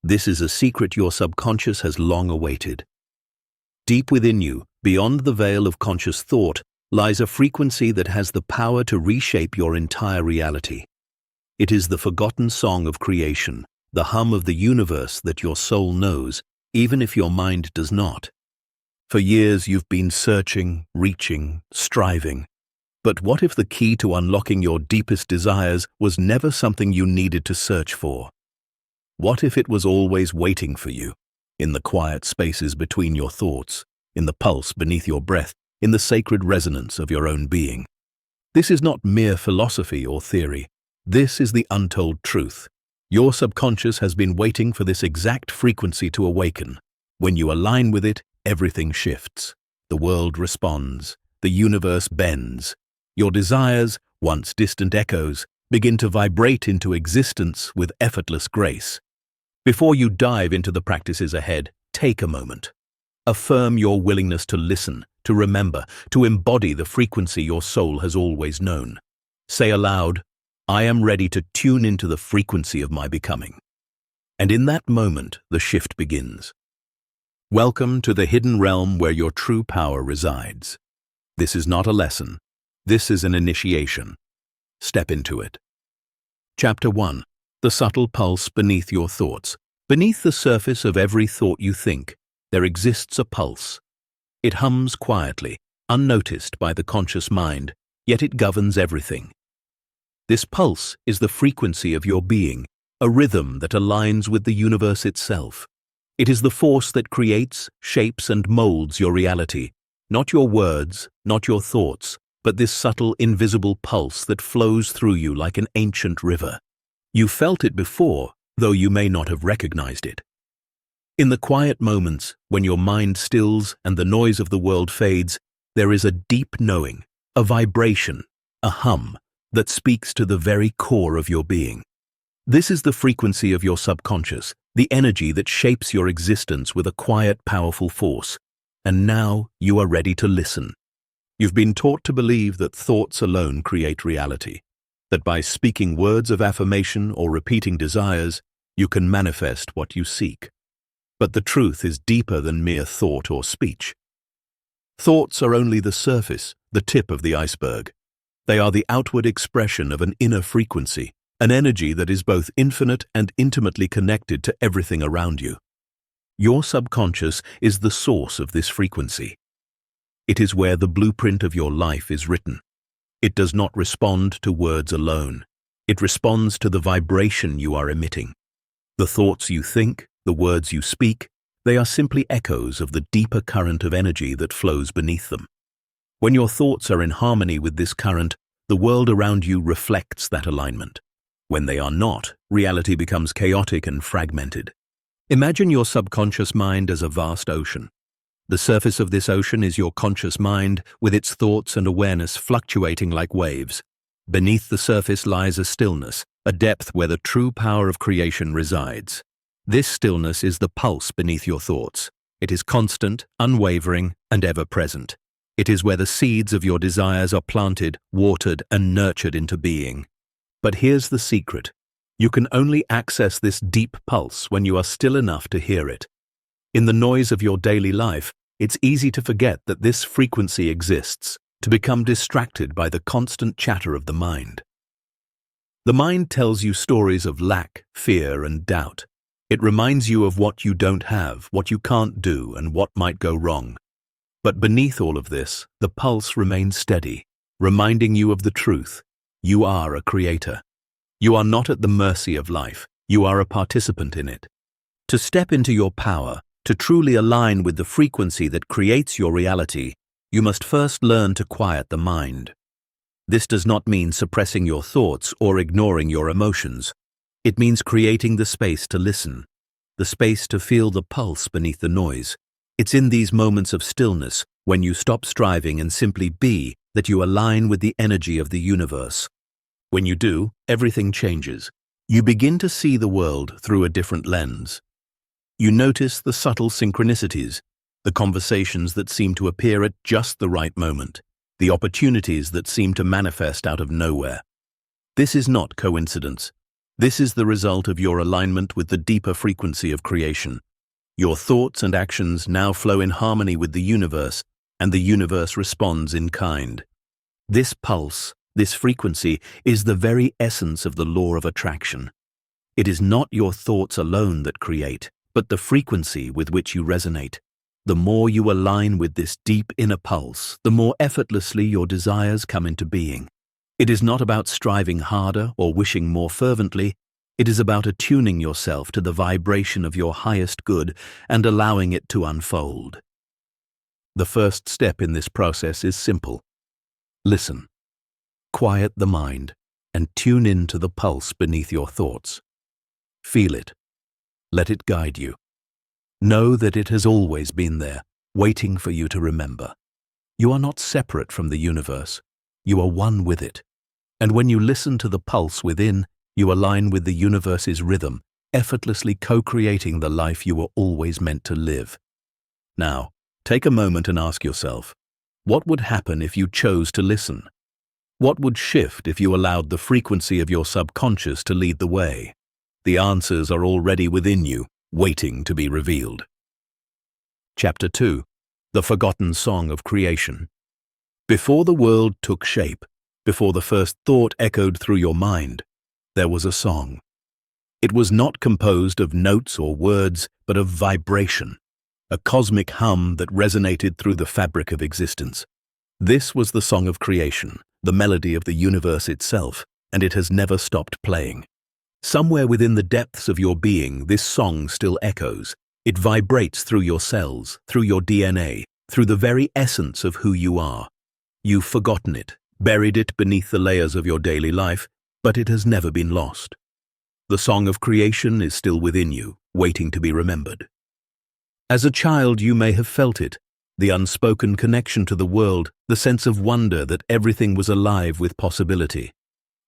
This is a secret your subconscious has long awaited. Deep within you, beyond the veil of conscious thought, lies a frequency that has the power to reshape your entire reality. It is the forgotten song of creation, the hum of the universe that your soul knows, even if your mind does not. For years you've been searching, reaching, striving. But what if the key to unlocking your deepest desires was never something you needed to search for? What if it was always waiting for you, in the quiet spaces between your thoughts, in the pulse beneath your breath, in the sacred resonance of your own being? This is not mere philosophy or theory. This is the untold truth. Your subconscious has been waiting for this exact frequency to awaken. When you align with it, everything shifts. The world responds. The universe bends. Your desires, once distant echoes, begin to vibrate into existence with effortless grace. Before you dive into the practices ahead, take a moment. Affirm your willingness to listen, to remember, to embody the frequency your soul has always known. Say aloud, "I am ready to tune into the frequency of my becoming." And in that moment, the shift begins. Welcome to the hidden realm where your true power resides. This is not a lesson. This is an initiation. Step into it. Chapter 1. The subtle pulse beneath your thoughts. Beneath the surface of every thought you think, there exists a pulse. It hums quietly, unnoticed by the conscious mind, yet it governs everything. This pulse is the frequency of your being, a rhythm that aligns with the universe itself. It is the force that creates, shapes, and molds your reality. Not your words, not your thoughts, but this subtle, invisible pulse that flows through you like an ancient river. You felt it before, though you may not have recognized it. In the quiet moments, when your mind stills and the noise of the world fades, there is a deep knowing, a vibration, a hum, that speaks to the very core of your being. This is the frequency of your subconscious, the energy that shapes your existence with a quiet, powerful force. And now you are ready to listen. You've been taught to believe that thoughts alone create reality, that by speaking words of affirmation or repeating desires, you can manifest what you seek. But the truth is deeper than mere thought or speech. Thoughts are only the surface, the tip of the iceberg. They are the outward expression of an inner frequency, an energy that is both infinite and intimately connected to everything around you. Your subconscious is the source of this frequency. It is where the blueprint of your life is written. It does not respond to words alone. It responds to the vibration you are emitting. The thoughts you think, the words you speak, they are simply echoes of the deeper current of energy that flows beneath them. When your thoughts are in harmony with this current, the world around you reflects that alignment. When they are not, reality becomes chaotic and fragmented. Imagine your subconscious mind as a vast ocean. The surface of this ocean is your conscious mind, with its thoughts and awareness fluctuating like waves. Beneath the surface lies a stillness, a depth where the true power of creation resides. This stillness is the pulse beneath your thoughts. It is constant, unwavering, and ever-present. It is where the seeds of your desires are planted, watered, and nurtured into being. But here's the secret. You can only access this deep pulse when you are still enough to hear it. In the noise of your daily life, it's easy to forget that this frequency exists, to become distracted by the constant chatter of the mind. The mind tells you stories of lack, fear, and doubt. It reminds you of what you don't have, what you can't do, and what might go wrong. But beneath all of this, the pulse remains steady, reminding you of the truth. You are a creator. You are not at the mercy of life. You are a participant in it. To step into your power, to truly align with the frequency that creates your reality, you must first learn to quiet the mind. This does not mean suppressing your thoughts or ignoring your emotions. It means creating the space to listen, the space to feel the pulse beneath the noise. It's in these moments of stillness, when you stop striving and simply be, that you align with the energy of the universe. When you do, everything changes. You begin to see the world through a different lens. You notice the subtle synchronicities, the conversations that seem to appear at just the right moment, the opportunities that seem to manifest out of nowhere. This is not coincidence. This is the result of your alignment with the deeper frequency of creation. Your thoughts and actions now flow in harmony with the universe, and the universe responds in kind. This pulse, this frequency, is the very essence of the law of attraction. It is not your thoughts alone that create, but the frequency with which you resonate. The more you align with this deep inner pulse, the more effortlessly your desires come into being. It is not about striving harder or wishing more fervently. It is about attuning yourself to the vibration of your highest good and allowing it to unfold. The first step in this process is simple. Listen. Quiet the mind and tune in to the pulse beneath your thoughts. Feel it. Let it guide you. Know that it has always been there, waiting for you to remember. You are not separate from the universe. You are one with it. And when you listen to the pulse within, you align with the universe's rhythm, effortlessly co-creating the life you were always meant to live. Now, take a moment and ask yourself, what would happen if you chose to listen? What would shift if you allowed the frequency of your subconscious to lead the way? The answers are already within you, waiting to be revealed. Chapter 2. The Forgotten Song of Creation. Before the world took shape, before the first thought echoed through your mind, there was a song. It was not composed of notes or words, but of vibration, a cosmic hum that resonated through the fabric of existence. This was the song of creation, the melody of the universe itself, and it has never stopped playing. Somewhere within the depths of your being, this song still echoes. It vibrates through your cells, through your DNA, through the very essence of who you are. You've forgotten it, buried it beneath the layers of your daily life, but it has never been lost. The song of creation is still within you, waiting to be remembered. As a child, you may have felt it, the unspoken connection to the world, the sense of wonder that everything was alive with possibility.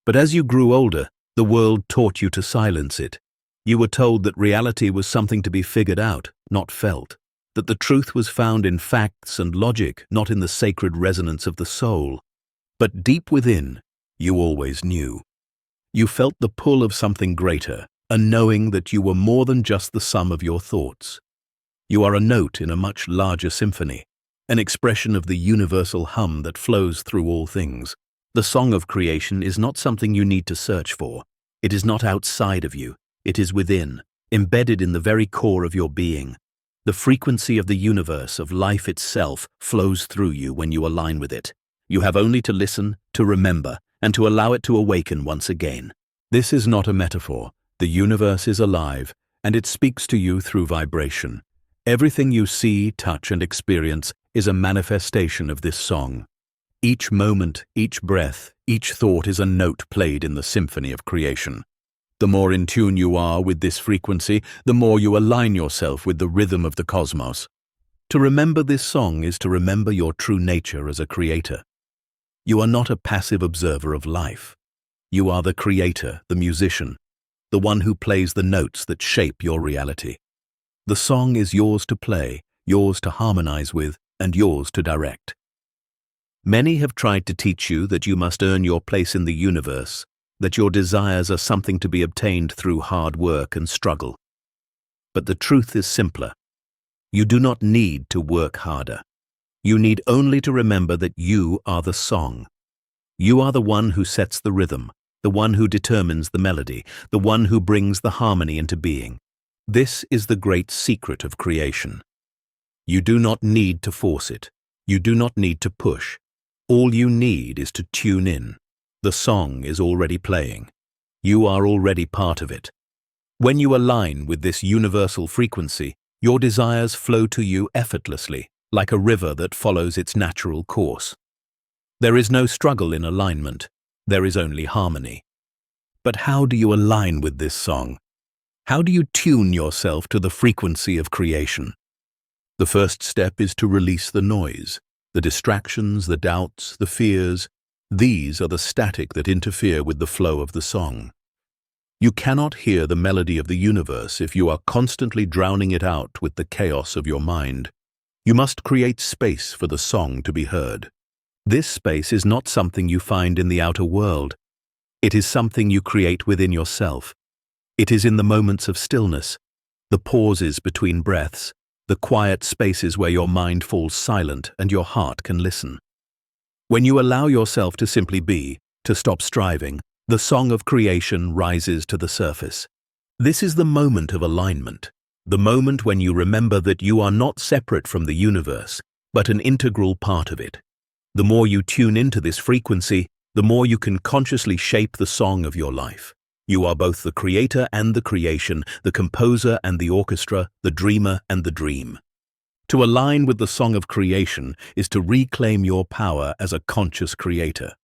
But as you grew older, the world taught you to silence it. You were told that reality was something to be figured out, not felt, that the truth was found in facts and logic, not in the sacred resonance of the soul. But deep within, you always knew. You felt the pull of something greater, a knowing that you were more than just the sum of your thoughts. You are a note in a much larger symphony, an expression of the universal hum that flows through all things. The song of creation is not something you need to search for. It is not outside of you. It is within, embedded in the very core of your being. The frequency of the universe, of life itself, flows through you when you align with it. You have only to listen, to remember, and to allow it to awaken once again. This is not a metaphor. The universe is alive, and it speaks to you through vibration. Everything you see, touch, and experience is a manifestation of this song. Each moment, each breath, each thought is a note played in the symphony of creation. The more in tune you are with this frequency, the more you align yourself with the rhythm of the cosmos. To remember this song is to remember your true nature as a creator. You are not a passive observer of life. You are the creator, the musician, the one who plays the notes that shape your reality. The song is yours to play, yours to harmonize with, and yours to direct. Many have tried to teach you that you must earn your place in the universe, that your desires are something to be obtained through hard work and struggle. But the truth is simpler. You do not need to work harder. You need only to remember that you are the song. You are the one who sets the rhythm, the one who determines the melody, the one who brings the harmony into being. This is the great secret of creation. You do not need to force it. You do not need to push. All you need is to tune in. The song is already playing. You are already part of it. When you align with this universal frequency, your desires flow to you effortlessly, like a river that follows its natural course. There is no struggle in alignment. There is only harmony. But how do you align with this song? How do you tune yourself to the frequency of creation? The first step is to release the noise, the distractions, the doubts, the fears. These are the static that interfere with the flow of the song. You cannot hear the melody of the universe if you are constantly drowning it out with the chaos of your mind. You must create space for the song to be heard. This space is not something you find in the outer world. It is something you create within yourself, It is in the moments of stillness, the pauses between breaths, the quiet spaces where your mind falls silent and your heart can listen. When you allow yourself to simply be, to stop striving, the song of creation rises to the surface. This is the moment of alignment, the moment when you remember that you are not separate from the universe, but an integral part of it. The more you tune into this frequency, the more you can consciously shape the song of your life. You are both the creator and the creation, the composer and the orchestra, the dreamer and the dream. To align with the song of creation is to reclaim your power as a conscious creator.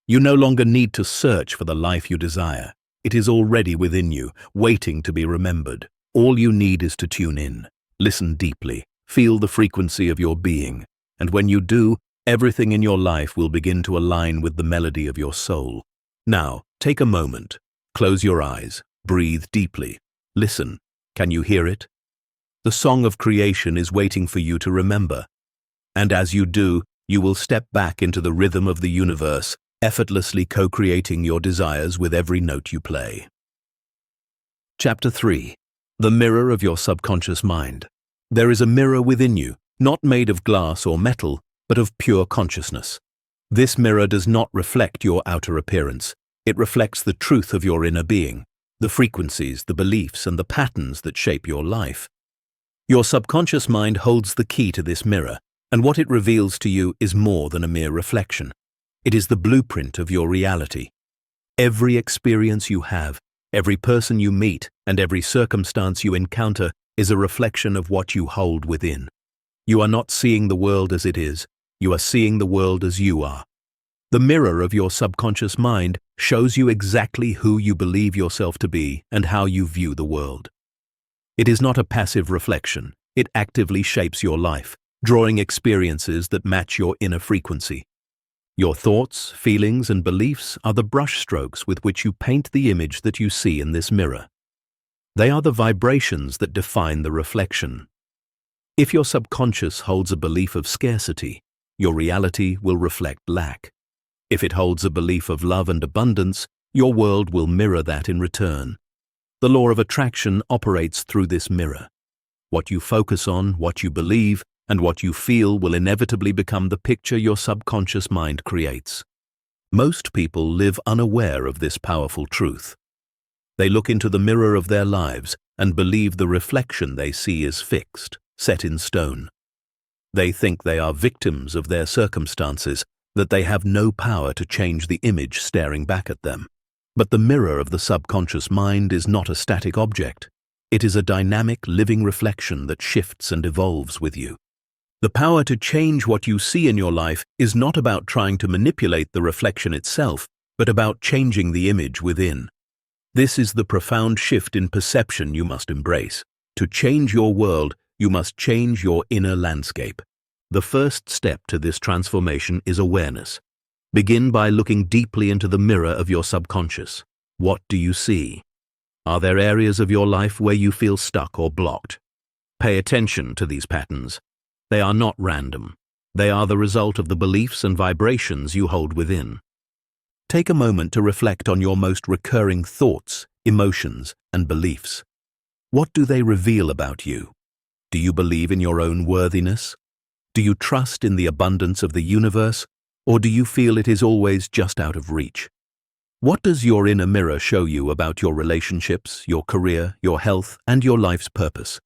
You no longer need to search for the life you desire. It is already within you, waiting to be remembered. All you need is to tune in, listen deeply, feel the frequency of your being, and when you do, everything in your life will begin to align with the melody of your soul. Now, take a moment. Close your eyes, breathe deeply, listen. Can you hear it? The song of creation is waiting for you to remember. And as you do, you will step back into the rhythm of the universe, effortlessly co-creating your desires with every note you play. Chapter 3. The mirror of your subconscious mind. There is a mirror within you, not made of glass or metal, but of pure consciousness. This mirror does not reflect your outer appearance. It reflects the truth of your inner being, the frequencies, the beliefs, and the patterns that shape your life. Your subconscious mind holds the key to this mirror, and what it reveals to you is more than a mere reflection. It is the blueprint of your reality. Every experience you have, every person you meet, and every circumstance you encounter is a reflection of what you hold within. You are not seeing the world as it is, you are seeing the world as you are. The mirror of your subconscious mind shows you exactly who you believe yourself to be and how you view the world. It is not a passive reflection, it actively shapes your life, drawing experiences that match your inner frequency. Your thoughts, feelings, and beliefs are the brushstrokes with which you paint the image that you see in this mirror. They are the vibrations that define the reflection. If your subconscious holds a belief of scarcity, your reality will reflect lack. If it holds a belief of love and abundance, your world will mirror that in return. The law of attraction operates through this mirror. What you focus on, what you believe, and what you feel will inevitably become the picture your subconscious mind creates. Most people live unaware of this powerful truth. They look into the mirror of their lives and believe the reflection they see is fixed, set in stone. They think they are victims of their circumstances, that they have no power to change the image staring back at them. But the mirror of the subconscious mind is not a static object. It is a dynamic, living reflection that shifts and evolves with you. The power to change what you see in your life is not about trying to manipulate the reflection itself, but about changing the image within. This is the profound shift in perception you must embrace. To change your world, you must change your inner landscape. The first step to this transformation is awareness. Begin by looking deeply into the mirror of your subconscious. What do you see? Are there areas of your life where you feel stuck or blocked? Pay attention to these patterns. They are not random. They are the result of the beliefs and vibrations you hold within. Take a moment to reflect on your most recurring thoughts, emotions, and beliefs. What do they reveal about you? Do you believe in your own worthiness? Do you trust in the abundance of the universe, or do you feel it is always just out of reach? What does your inner mirror show you about your relationships, your career, your health, and your life's purpose?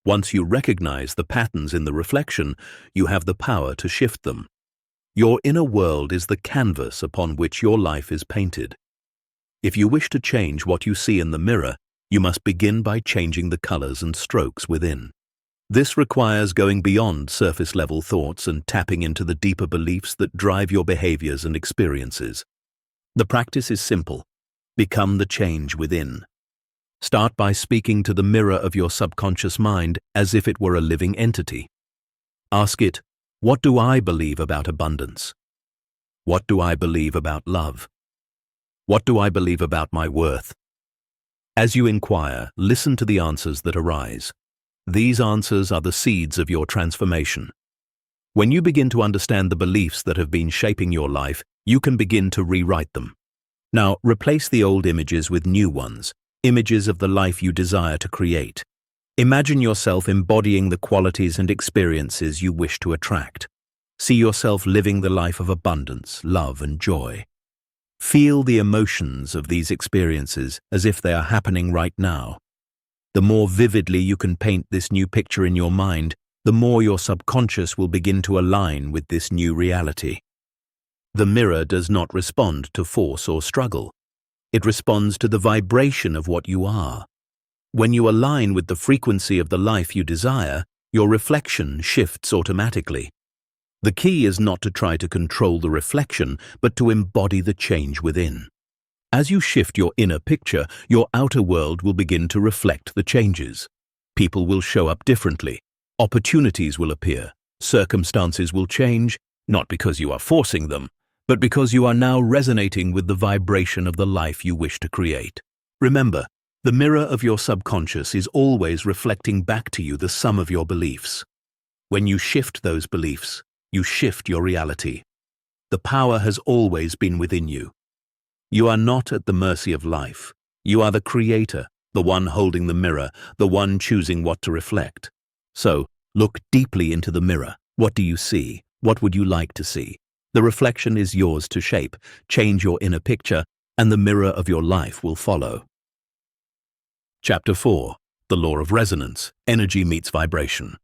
Once you recognize the patterns in the reflection, you have the power to shift them. Your inner world is the canvas upon which your life is painted. If you wish to change what you see in the mirror, you must begin by changing the colors and strokes within. This requires going beyond surface-level thoughts and tapping into the deeper beliefs that drive your behaviors and experiences. The practice is simple. Become the change within. Start by speaking to the mirror of your subconscious mind as if it were a living entity. Ask it, what do I believe about abundance? What do I believe about love? What do I believe about my worth? As you inquire, listen to the answers that arise. These answers are the seeds of your transformation. When you begin to understand the beliefs that have been shaping your life, you can begin to rewrite them. Now, replace the old images with new ones, images of the life you desire to create. Imagine yourself embodying the qualities and experiences you wish to attract. See yourself living the life of abundance, love, and joy. Feel the emotions of these experiences as if they are happening right now. The more vividly you can paint this new picture in your mind, the more your subconscious will begin to align with this new reality. The mirror does not respond to force or struggle. It responds to the vibration of what you are. When you align with the frequency of the life you desire, your reflection shifts automatically. The key is not to try to control the reflection, but to embody the change within. As you shift your inner picture, your outer world will begin to reflect the changes. People will show up differently. Opportunities will appear. Circumstances will change, not because you are forcing them, but because you are now resonating with the vibration of the life you wish to create. Remember, the mirror of your subconscious is always reflecting back to you the sum of your beliefs. When you shift those beliefs, you shift your reality. The power has always been within you. You are not at the mercy of life. You are the creator, the one holding the mirror, the one choosing what to reflect. So, look deeply into the mirror. What do you see? What would you like to see? The reflection is yours to shape. Change your inner picture, and the mirror of your life will follow. Chapter 4. The Law of Resonance. Energy meets vibration.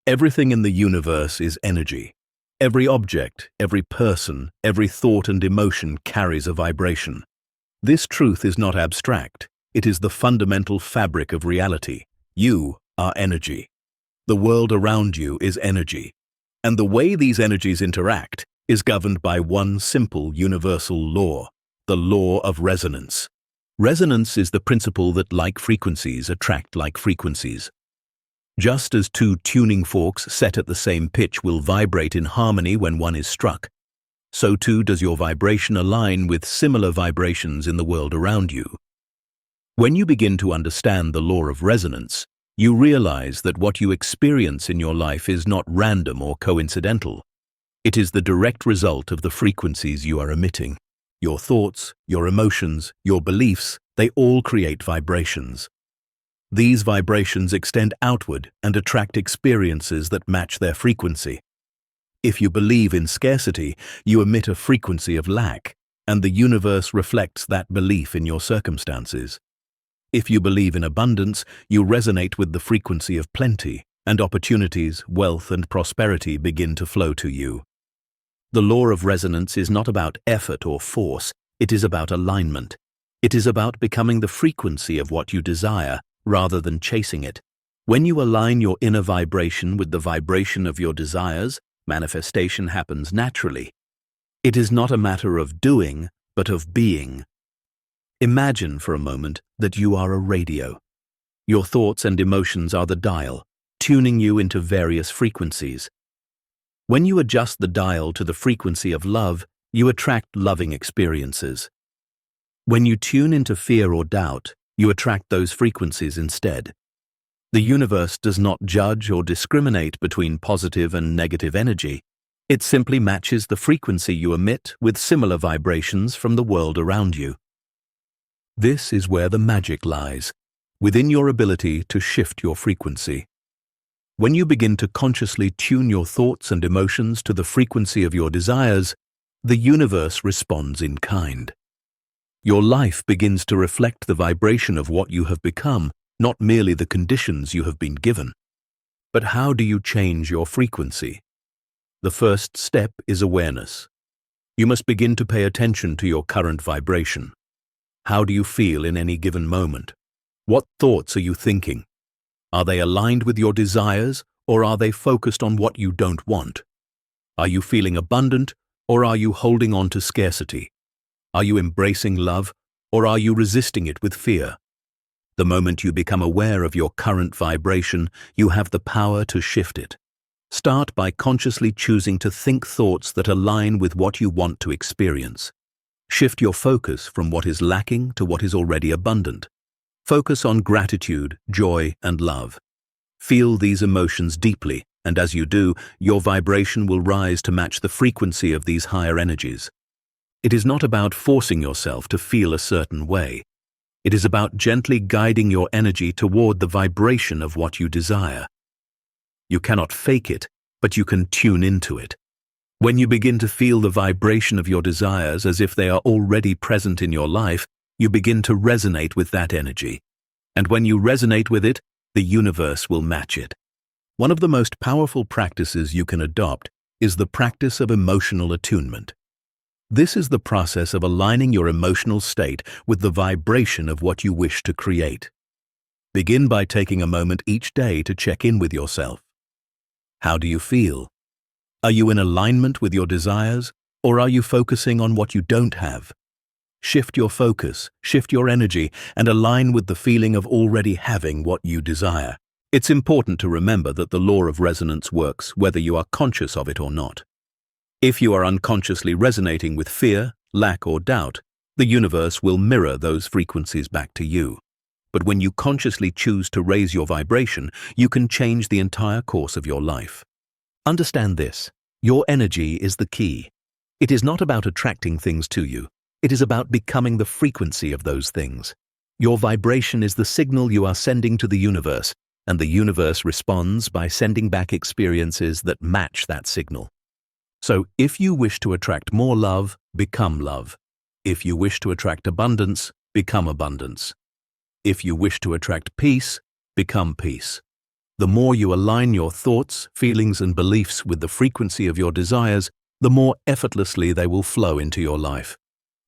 Everything in the universe is energy. Every object, every person, every thought and emotion carries a vibration. This truth is not abstract. It is the fundamental fabric of reality. You are energy. The world around you is energy. And the way these energies interact is governed by one simple universal law, the law of resonance. Resonance is the principle that like frequencies attract like frequencies. Just as two tuning forks set at the same pitch will vibrate in harmony when one is struck, so too does your vibration align with similar vibrations in the world around you. When you begin to understand the law of resonance, you realize that what you experience in your life is not random or coincidental. It is the direct result of the frequencies you are emitting. Your thoughts, your emotions, your beliefs, they all create vibrations. These vibrations extend outward and attract experiences that match their frequency. If you believe in scarcity, you emit a frequency of lack, and the universe reflects that belief in your circumstances. If you believe in abundance, you resonate with the frequency of plenty, and opportunities, wealth, and prosperity begin to flow to you. The law of resonance is not about effort or force, it is about alignment. It is about becoming the frequency of what you desire, rather than chasing it. When you align your inner vibration with the vibration of your desires, manifestation happens naturally. It is not a matter of doing, but of being. Imagine for a moment that you are a radio. Your thoughts and emotions are the dial, tuning you into various frequencies. When you adjust the dial to the frequency of love, you attract loving experiences. When you tune into fear or doubt, you attract those frequencies instead. The universe does not judge or discriminate between positive and negative energy. It simply matches the frequency you emit with similar vibrations from the world around you. This is where the magic lies, within your ability to shift your frequency. When you begin to consciously tune your thoughts and emotions to the frequency of your desires, the universe responds in kind. Your life begins to reflect the vibration of what you have become, not merely the conditions you have been given. But how do you change your frequency? The first step is awareness. You must begin to pay attention to your current vibration. How do you feel in any given moment? What thoughts are you thinking? Are they aligned with your desires, or are they focused on what you don't want? Are you feeling abundant, or are you holding on to scarcity? Are you embracing love, or are you resisting it with fear? The moment you become aware of your current vibration, you have the power to shift it. Start by consciously choosing to think thoughts that align with what you want to experience. Shift your focus from what is lacking to what is already abundant. Focus on gratitude, joy, and love. Feel these emotions deeply, and as you do, your vibration will rise to match the frequency of these higher energies. It is not about forcing yourself to feel a certain way. It is about gently guiding your energy toward the vibration of what you desire. You cannot fake it, but you can tune into it. When you begin to feel the vibration of your desires as if they are already present in your life, you begin to resonate with that energy. And when you resonate with it, the universe will match it. One of the most powerful practices you can adopt is the practice of emotional attunement. This is the process of aligning your emotional state with the vibration of what you wish to create. Begin by taking a moment each day to check in with yourself. How do you feel? Are you in alignment with your desires, or are you focusing on what you don't have? Shift your focus, shift your energy, and align with the feeling of already having what you desire. It's important to remember that the law of resonance works whether you are conscious of it or not. If you are unconsciously resonating with fear, lack, or doubt, the universe will mirror those frequencies back to you. But when you consciously choose to raise your vibration, you can change the entire course of your life. Understand this: your energy is the key. It is not about attracting things to you. It is about becoming the frequency of those things. Your vibration is the signal you are sending to the universe, and the universe responds by sending back experiences that match that signal. So, if you wish to attract more love, become love. If you wish to attract abundance, become abundance. If you wish to attract peace, become peace. The more you align your thoughts, feelings, and beliefs with the frequency of your desires, the more effortlessly they will flow into your life.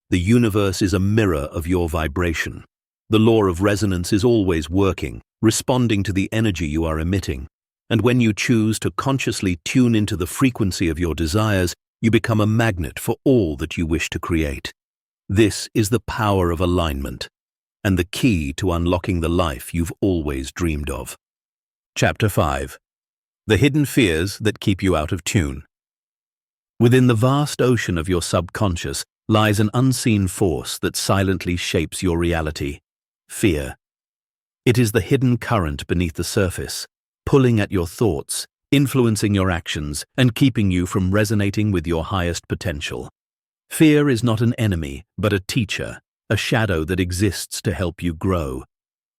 The universe is a mirror of your vibration. The law of resonance is always working, responding to the energy you are emitting. And when you choose to consciously tune into the frequency of your desires, you become a magnet for all that you wish to create. This is the power of alignment, and the key to unlocking the life you've always dreamed of. Chapter 5. The Hidden Fears That Keep You Out of Tune. Within the vast ocean of your subconscious lies an unseen force that silently shapes your reality: fear. It is the hidden current beneath the surface, pulling at your thoughts, influencing your actions, and keeping you from resonating with your highest potential. Fear is not an enemy, but a teacher, a shadow that exists to help you grow.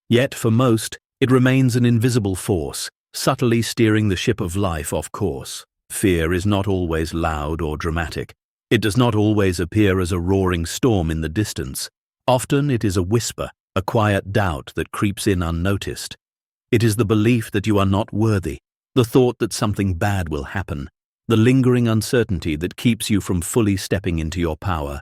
Yet, for most, it remains an invisible force, subtly steering the ship of life off course. Fear is not always loud or dramatic. It does not always appear as a roaring storm in the distance. Often it is a whisper, a quiet doubt that creeps in unnoticed. It is the belief that you are not worthy, the thought that something bad will happen, the lingering uncertainty that keeps you from fully stepping into your power.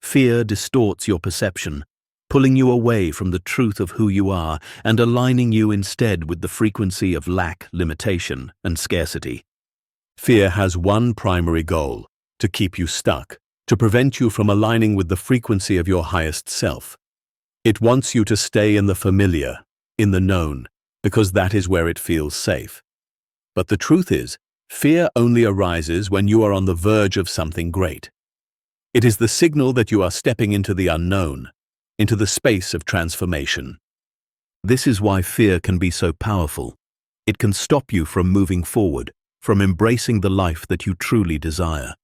Fear distorts your perception, pulling you away from the truth of who you are and aligning you instead with the frequency of lack, limitation, and scarcity. Fear has one primary goal: to keep you stuck, to prevent you from aligning with the frequency of your highest self. It wants you to stay in the familiar, in the known, because that is where it feels safe. But the truth is, fear only arises when you are on the verge of something great. It is the signal that you are stepping into the unknown, into the space of transformation. This is why fear can be so powerful. It can stop you from moving forward, from embracing the life that you truly desire.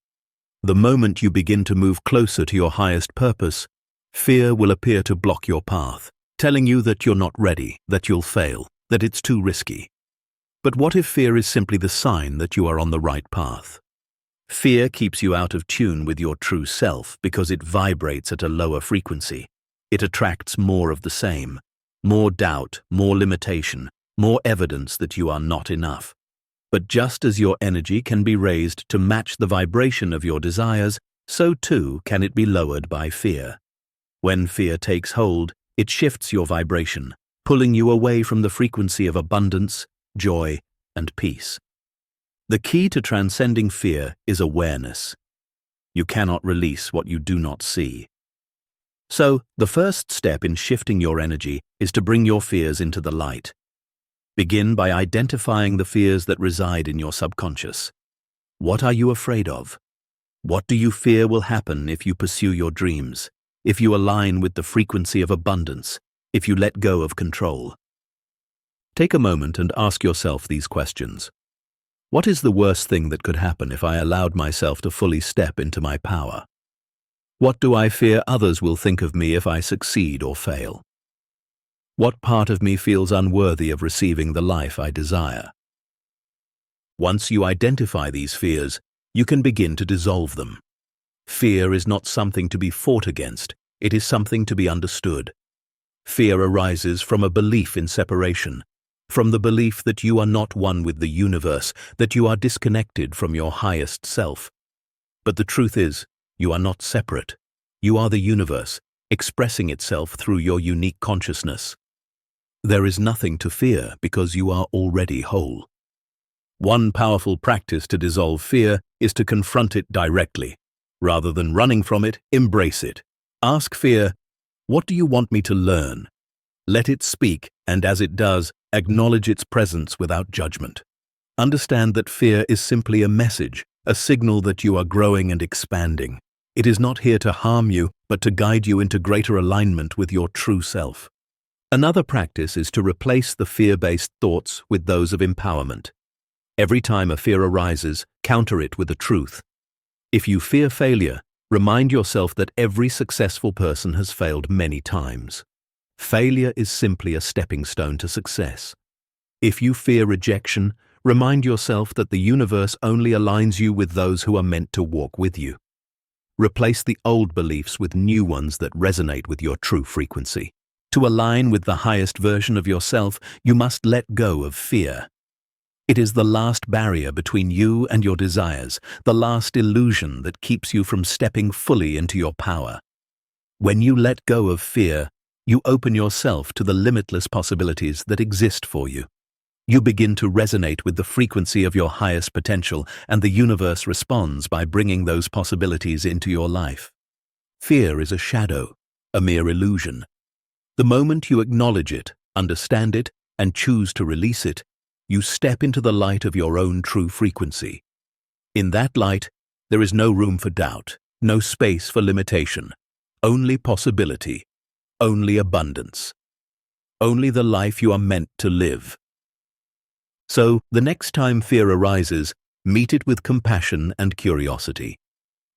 The moment you begin to move closer to your highest purpose, fear will appear to block your path, telling you that you're not ready, that you'll fail, that it's too risky. But what if fear is simply the sign that you are on the right path? Fear keeps you out of tune with your true self because it vibrates at a lower frequency. It attracts more of the same: more doubt, more limitation, more evidence that you are not enough. But just as your energy can be raised to match the vibration of your desires, so too can it be lowered by fear. When fear takes hold, it shifts your vibration, pulling you away from the frequency of abundance, joy, and peace. The key to transcending fear is awareness. You cannot release what you do not see. So, the first step in shifting your energy is to bring your fears into the light. Begin by identifying the fears that reside in your subconscious. What are you afraid of? What do you fear will happen if you pursue your dreams, if you align with the frequency of abundance, if you let go of control? Take a moment and ask yourself these questions. What is the worst thing that could happen if I allowed myself to fully step into my power? What do I fear others will think of me if I succeed or fail? What part of me feels unworthy of receiving the life I desire? Once you identify these fears, you can begin to dissolve them. Fear is not something to be fought against, it is something to be understood. Fear arises from a belief in separation, from the belief that you are not one with the universe, that you are disconnected from your highest self. But the truth is, you are not separate. You are the universe, expressing itself through your unique consciousness. There is nothing to fear because you are already whole. One powerful practice to dissolve fear is to confront it directly. Rather than running from it, embrace it. Ask fear, "What do you want me to learn?" Let it speak, and as it does, acknowledge its presence without judgment. Understand that fear is simply a message, a signal that you are growing and expanding. It is not here to harm you, but to guide you into greater alignment with your true self. Another practice is to replace the fear-based thoughts with those of empowerment. Every time a fear arises, counter it with the truth. If you fear failure, remind yourself that every successful person has failed many times. Failure is simply a stepping stone to success. If you fear rejection, remind yourself that the universe only aligns you with those who are meant to walk with you. Replace the old beliefs with new ones that resonate with your true frequency. To align with the highest version of yourself, you must let go of fear. It is the last barrier between you and your desires, the last illusion that keeps you from stepping fully into your power. When you let go of fear, you open yourself to the limitless possibilities that exist for you. You begin to resonate with the frequency of your highest potential, and the universe responds by bringing those possibilities into your life. Fear is a shadow, a mere illusion. The moment you acknowledge it, understand it, and choose to release it, you step into the light of your own true frequency. In that light, there is no room for doubt, no space for limitation, only possibility, only abundance, only the life you are meant to live. So, the next time fear arises, meet it with compassion and curiosity.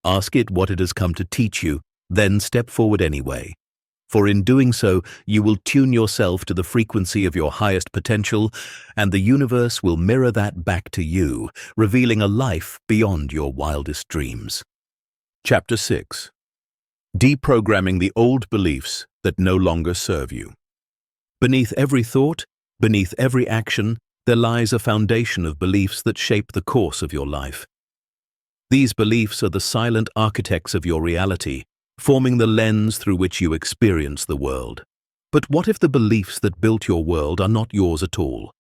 Ask it what it has come to teach you, then step forward anyway. For in doing so, you will tune yourself to the frequency of your highest potential, and the universe will mirror that back to you, revealing a life beyond your wildest dreams. Chapter 6. Deprogramming the old beliefs that no longer serve you. Beneath every thought, beneath every action, there lies a foundation of beliefs that shape the course of your life. These beliefs are the silent architects of your reality, forming the lens through which you experience the world. But what if the beliefs that built your world are not yours at all?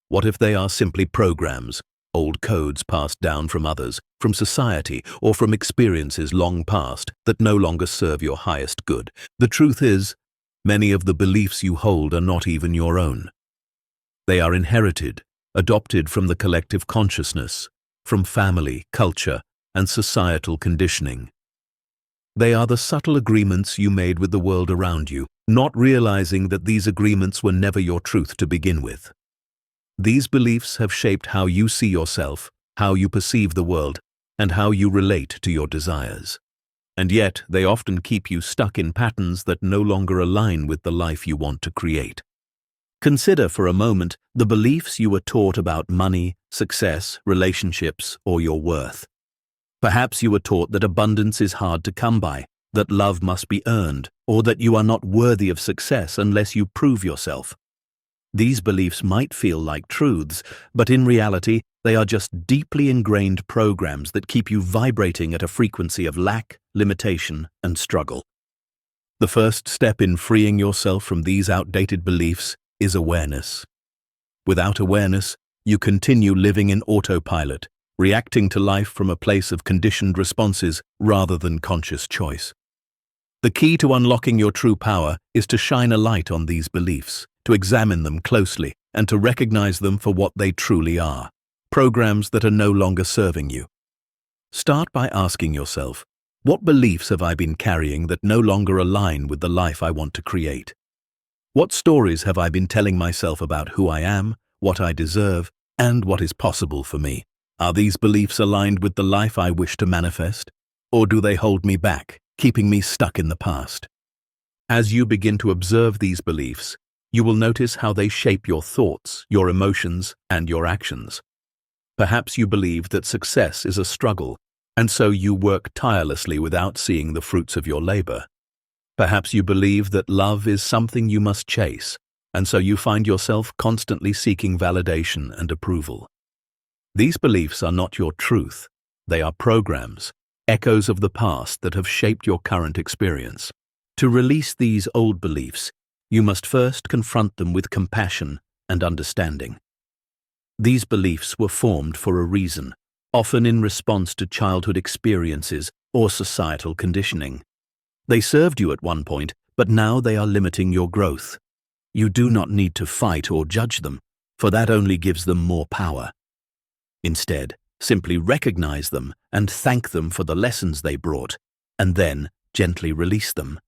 What if they are simply programs, old codes passed down from others, from society, or from experiences long past that no longer serve your highest good? The truth is, many of the beliefs you hold are not even your own. They are inherited, adopted from the collective consciousness, from family, culture, and societal conditioning. They are the subtle agreements you made with the world around you, not realizing that these agreements were never your truth to begin with. These beliefs have shaped how you see yourself, how you perceive the world, and how you relate to your desires. And yet, they often keep you stuck in patterns that no longer align with the life you want to create. Consider for a moment the beliefs you were taught about money, success, relationships, or your worth. Perhaps you were taught that abundance is hard to come by, that love must be earned, or that you are not worthy of success unless you prove yourself. These beliefs might feel like truths, but in reality, they are just deeply ingrained programs that keep you vibrating at a frequency of lack, limitation, and struggle. The first step in freeing yourself from these outdated beliefs is awareness. Without awareness, you continue living in autopilot, reacting to life from a place of conditioned responses rather than conscious choice. The key to unlocking your true power is to shine a light on these beliefs, to examine them closely, and to recognize them for what they truly are, programs that are no longer serving you. Start by asking yourself, what beliefs have I been carrying that no longer align with the life I want to create? What stories have I been telling myself about who I am, what I deserve, and what is possible for me? Are these beliefs aligned with the life I wish to manifest, or do they hold me back, keeping me stuck in the past. As you begin to observe these beliefs, you will notice how they shape your thoughts, your emotions, and your actions. Perhaps you believe that success is a struggle, and so you work tirelessly without seeing the fruits of your labor. Perhaps you believe that love is something you must chase, and so you find yourself constantly seeking validation and approval. These beliefs are not your truth. They are programs, echoes of the past that have shaped your current experience. To release these old beliefs, you must first confront them with compassion and understanding. These beliefs were formed for a reason, often in response to childhood experiences or societal conditioning. They served you at one point, but now they are limiting your growth. You do not need to fight or judge them, for that only gives them more power. Instead, simply recognize them and thank them for the lessons they brought, and then gently release them.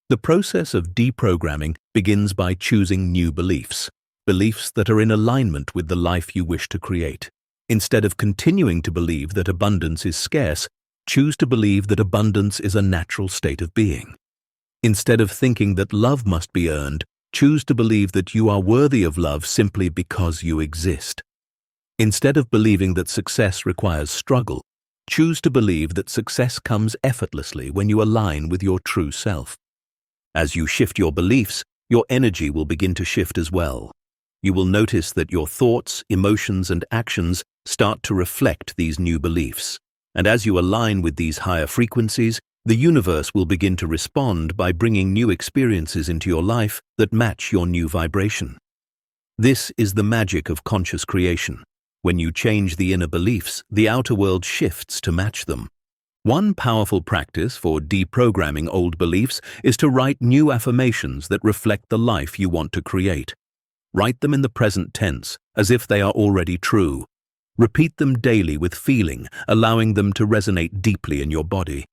The process of deprogramming begins by choosing new beliefs, beliefs that are in alignment with the life you wish to create. Instead of continuing to believe that abundance is scarce, choose to believe that abundance is a natural state of being. Instead of thinking that love must be earned, choose to believe that you are worthy of love simply because you exist. Instead of believing that success requires struggle, choose to believe that success comes effortlessly when you align with your true self. As you shift your beliefs, your energy will begin to shift as well. You will notice that your thoughts, emotions, and actions start to reflect these new beliefs. And as you align with these higher frequencies, the universe will begin to respond by bringing new experiences into your life that match your new vibration. This is the magic of conscious creation. When you change the inner beliefs, the outer world shifts to match them. One powerful practice for deprogramming old beliefs is to write new affirmations that reflect the life you want to create. Write them in the present tense, as if they are already true. Repeat them daily with feeling, allowing them to resonate deeply in your body.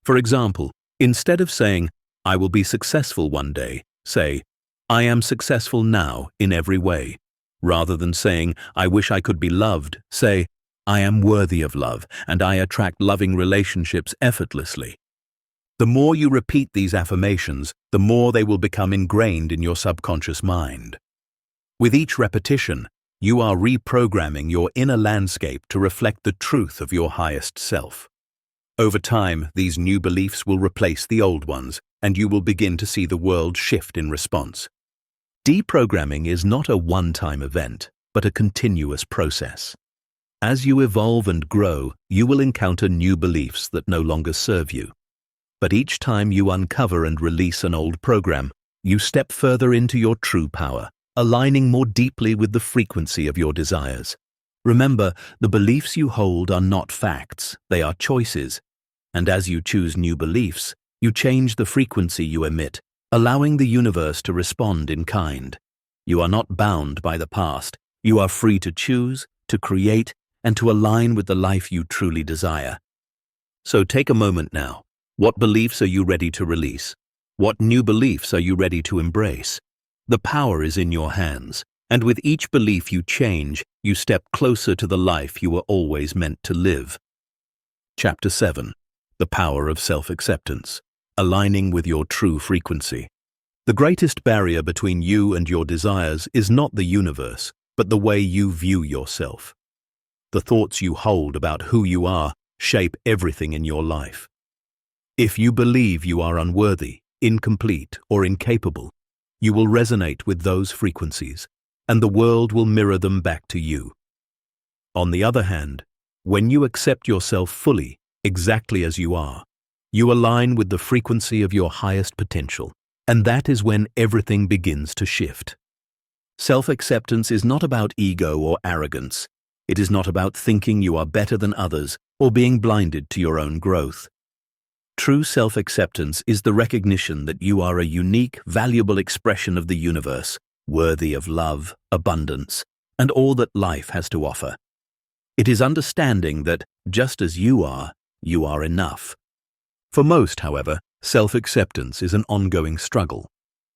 For example, instead of saying, "I will be successful one day," say, "I am successful now in every way." Rather than saying, "I wish I could be loved," say, "I am worthy of love, and I attract loving relationships effortlessly." The more you repeat these affirmations, the more they will become ingrained in your subconscious mind. With each repetition, you are reprogramming your inner landscape to reflect the truth of your highest self. Over time, these new beliefs will replace the old ones, and you will begin to see the world shift in response. Deprogramming is not a one-time event, but a continuous process. As you evolve and grow, you will encounter new beliefs that no longer serve you. But each time you uncover and release an old program, you step further into your true power, aligning more deeply with the frequency of your desires. Remember, the beliefs you hold are not facts, they are choices. And as you choose new beliefs, you change the frequency you emit, allowing the universe to respond in kind. You are not bound by the past. You are free to choose, to create, and to align with the life you truly desire. So take a moment now. What beliefs are you ready to release? What new beliefs are you ready to embrace? The power is in your hands, and with each belief you change, you step closer to the life you were always meant to live. Chapter 7. The Power of Self-Acceptance. Aligning with your true frequency. The greatest barrier between you and your desires is not the universe, but the way you view yourself. The thoughts you hold about who you are shape everything in your life. If you believe you are unworthy, incomplete, or incapable, you will resonate with those frequencies, and the world will mirror them back to you. On the other hand, when you accept yourself fully, exactly as you are, you align with the frequency of your highest potential, and that is when everything begins to shift. Self-acceptance is not about ego or arrogance. It is not about thinking you are better than others or being blinded to your own growth. True self-acceptance is the recognition that you are a unique, valuable expression of the universe, worthy of love, abundance, and all that life has to offer. It is understanding that, just as you are enough. For most, however, self-acceptance is an ongoing struggle.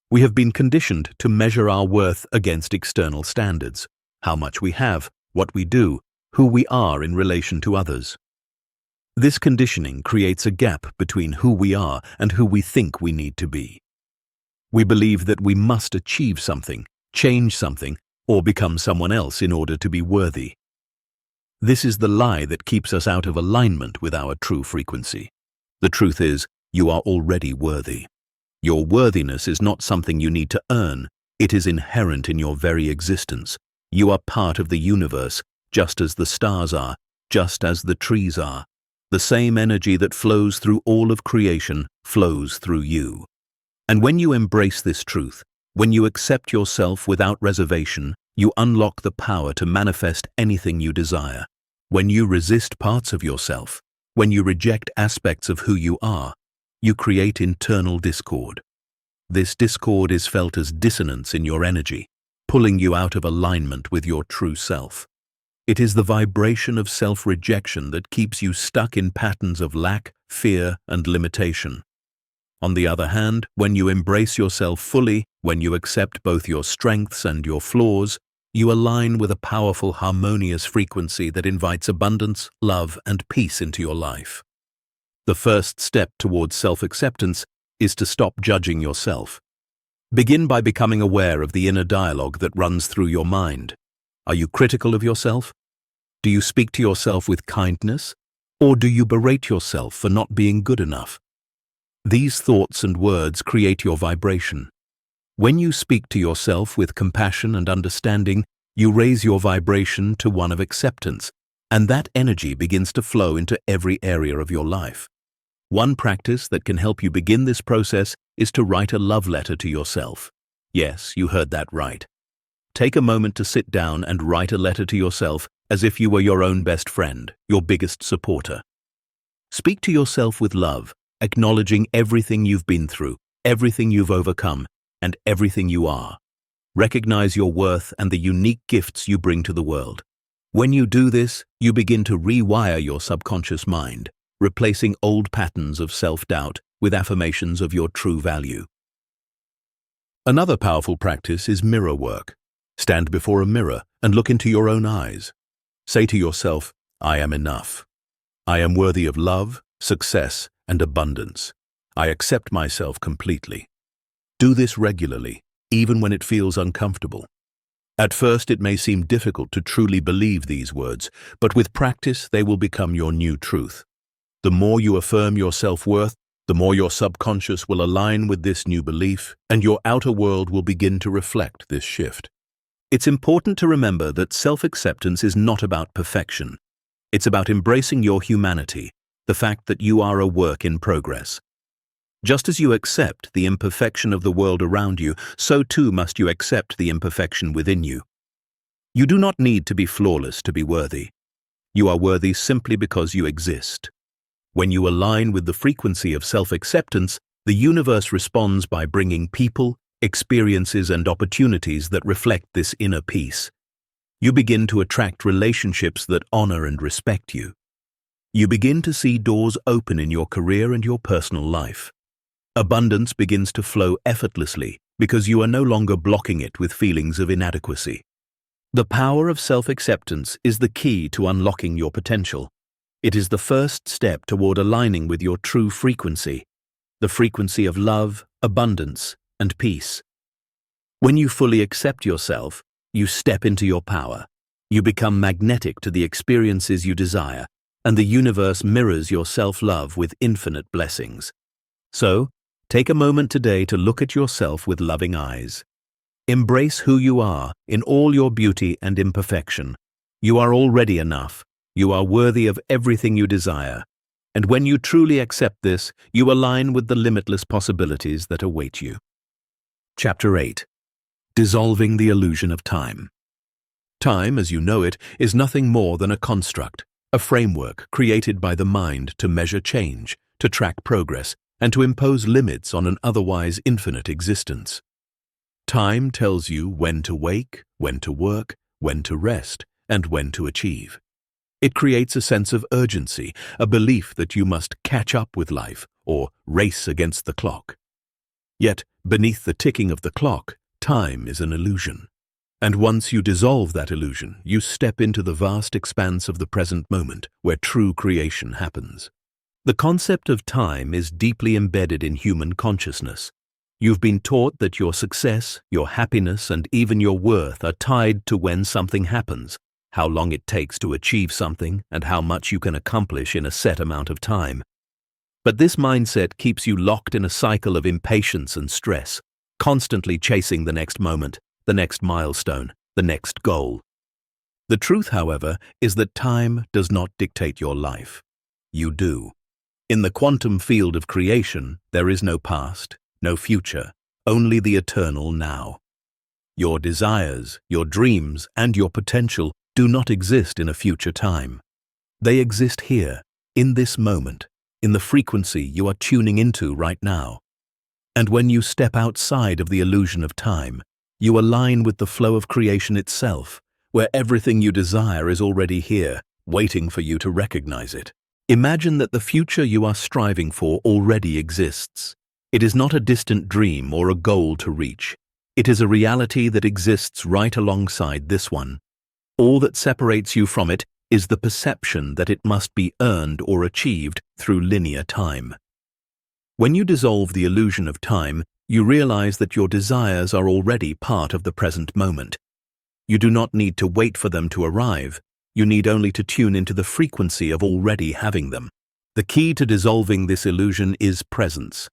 We have been conditioned to measure our worth against external standards, how much we have, what we do, who we are in relation to others. This conditioning creates a gap between who we are and who we think we need to be. We believe that we must achieve something, change something, or become someone else in order to be worthy. This is the lie that keeps us out of alignment with our true frequency. The truth is, you are already worthy. Your worthiness is not something you need to earn. It is inherent in your very existence. You are part of the universe, just as the stars are, just as the trees are. The same energy that flows through all of creation flows through you. And when you embrace this truth, when you accept yourself without reservation, you unlock the power to manifest anything you desire. When you resist parts of yourself, when you reject aspects of who you are, you create internal discord. This discord is felt as dissonance in your energy, pulling you out of alignment with your true self. It is the vibration of self-rejection that keeps you stuck in patterns of lack, fear, and limitation. On the other hand, when you embrace yourself fully, when you accept both your strengths and your flaws, you align with a powerful, harmonious frequency that invites abundance, love, and peace into your life. The first step towards self-acceptance is to stop judging yourself. Begin by becoming aware of the inner dialogue that runs through your mind. Are you critical of yourself? Do you speak to yourself with kindness? Or do you berate yourself for not being good enough? These thoughts and words create your vibration. When you speak to yourself with compassion and understanding, you raise your vibration to one of acceptance, and that energy begins to flow into every area of your life. One practice that can help you begin this process is to write a love letter to yourself. Yes, you heard that right. Take a moment to sit down and write a letter to yourself as if you were your own best friend, your biggest supporter. Speak to yourself with love, acknowledging everything you've been through, everything you've overcome, and everything you are. Recognize your worth and the unique gifts you bring to the world. When you do this, you begin to rewire your subconscious mind, replacing old patterns of self-doubt with affirmations of your true value. Another powerful practice is mirror work. Stand before a mirror and look into your own eyes. Say to yourself, I am enough. I am worthy of love, success, and abundance. I accept myself completely. Do this regularly, even when it feels uncomfortable. At first, it may seem difficult to truly believe these words, but with practice, they will become your new truth. The more you affirm your self-worth, the more your subconscious will align with this new belief, and your outer world will begin to reflect this shift. It's important to remember that self-acceptance is not about perfection. It's about embracing your humanity, the fact that you are a work in progress. Just as you accept the imperfection of the world around you, so too must you accept the imperfection within you. You do not need to be flawless to be worthy. You are worthy simply because you exist. When you align with the frequency of self-acceptance, the universe responds by bringing people, experiences, and opportunities that reflect this inner peace. You begin to attract relationships that honor and respect you. You begin to see doors open in your career and your personal life. Abundance begins to flow effortlessly because you are no longer blocking it with feelings of inadequacy. The power of self-acceptance is the key to unlocking your potential. It is the first step toward aligning with your true frequency, the frequency of love, abundance, and peace. When you fully accept yourself, you step into your power. You become magnetic to the experiences you desire, and the universe mirrors your self-love with infinite blessings. So, take a moment today to look at yourself with loving eyes. Embrace who you are in all your beauty and imperfection. You are already enough. You are worthy of everything you desire. And when you truly accept this, you align with the limitless possibilities that await you. Chapter 8. Dissolving the illusion of time. Time, as you know it, is nothing more than a construct, a framework created by the mind to measure change, to track progress, and to impose limits on an otherwise infinite existence. Time tells you when to wake, when to work, when to rest, and when to achieve. It creates a sense of urgency, a belief that you must catch up with life or race against the clock. Yet, beneath the ticking of the clock, time is an illusion. And once you dissolve that illusion, you step into the vast expanse of the present moment, where true creation happens. The concept of time is deeply embedded in human consciousness. You've been taught that your success, your happiness, and even your worth are tied to when something happens, how long it takes to achieve something, and how much you can accomplish in a set amount of time. But this mindset keeps you locked in a cycle of impatience and stress, constantly chasing the next moment, the next milestone, the next goal. The truth, however, is that time does not dictate your life. You do. In the quantum field of creation, there is no past, no future, only the eternal now. Your desires, your dreams, and your potential do not exist in a future time. They exist here, in this moment, in the frequency you are tuning into right now. And when you step outside of the illusion of time, you align with the flow of creation itself, where everything you desire is already here, waiting for you to recognize it. Imagine that the future you are striving for already exists. It is not a distant dream or a goal to reach. It is a reality that exists right alongside this one. All that separates you from it is the perception that it must be earned or achieved through linear time. When you dissolve the illusion of time, you realize that your desires are already part of the present moment. You do not need to wait for them to arrive. You need only to tune into the frequency of already having them. The key to dissolving this illusion is presence.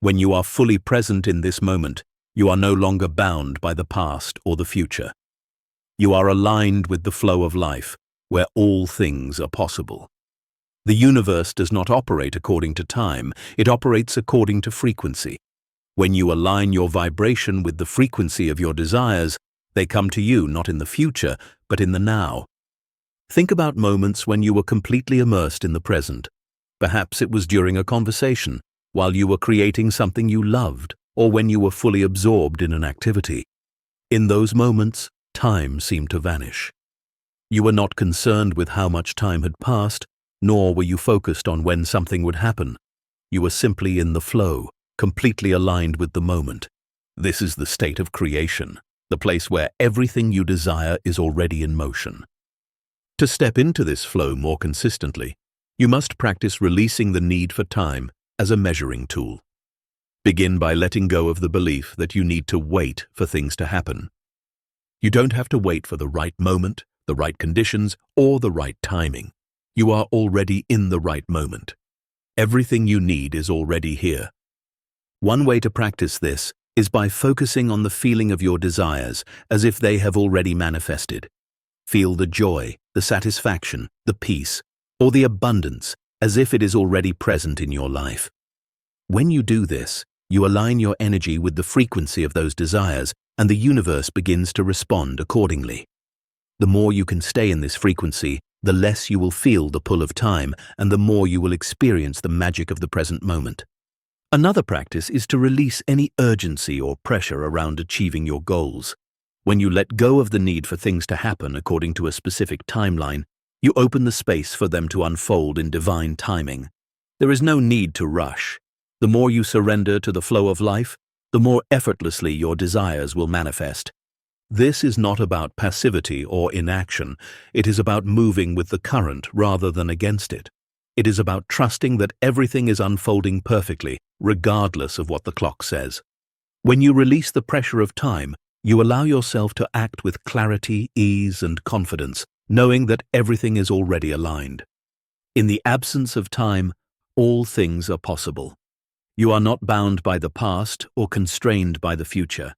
When you are fully present in this moment, you are no longer bound by the past or the future. You are aligned with the flow of life, where all things are possible. The universe does not operate according to time, it operates according to frequency. When you align your vibration with the frequency of your desires, they come to you not in the future, but in the now. Think about moments when you were completely immersed in the present. Perhaps it was during a conversation, while you were creating something you loved, or when you were fully absorbed in an activity. In those moments, time seemed to vanish. You were not concerned with how much time had passed, nor were you focused on when something would happen. You were simply in the flow, completely aligned with the moment. This is the state of creation, the place where everything you desire is already in motion. To step into this flow more consistently, you must practice releasing the need for time as a measuring tool. Begin by letting go of the belief that you need to wait for things to happen. You don't have to wait for the right moment, the right conditions, or the right timing. You are already in the right moment. Everything you need is already here. One way to practice this is by focusing on the feeling of your desires as if they have already manifested. Feel the joy, the satisfaction, the peace, or the abundance as if it is already present in your life. When you do this, you align your energy with the frequency of those desires, and the universe begins to respond accordingly. The more you can stay in this frequency, the less you will feel the pull of time, and the more you will experience the magic of the present moment. Another practice is to release any urgency or pressure around achieving your goals. When you let go of the need for things to happen according to a specific timeline, you open the space for them to unfold in divine timing. There is no need to rush. The more you surrender to the flow of life, the more effortlessly your desires will manifest. This is not about passivity or inaction. It is about moving with the current rather than against it. It is about trusting that everything is unfolding perfectly, regardless of what the clock says. When you release the pressure of time, you allow yourself to act with clarity, ease, and confidence, knowing that everything is already aligned. In the absence of time, all things are possible. You are not bound by the past or constrained by the future.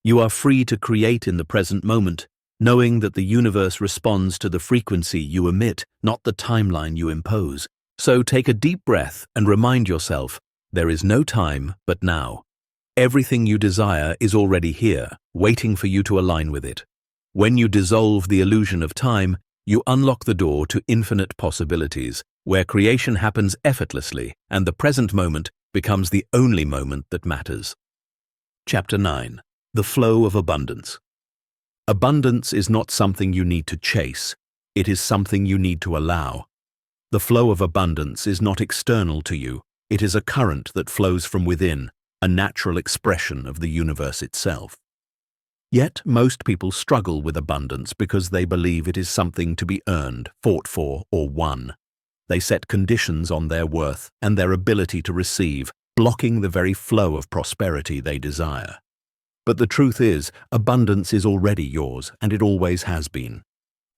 You are free to create in the present moment, knowing that the universe responds to the frequency you emit, not the timeline you impose. So take a deep breath and remind yourself, there is no time but now. Everything you desire is already here, waiting for you to align with it. When you dissolve the illusion of time, you unlock the door to infinite possibilities, where creation happens effortlessly and the present moment becomes the only moment that matters. Chapter 9. The Flow of Abundance. Abundance is not something you need to chase. It is something you need to allow. The flow of abundance is not external to you. It is a current that flows from within, a natural expression of the universe itself. Yet most people struggle with abundance because they believe it is something to be earned, fought for, or won. They set conditions on their worth and their ability to receive, blocking the very flow of prosperity they desire. But the truth is, abundance is already yours, and it always has been.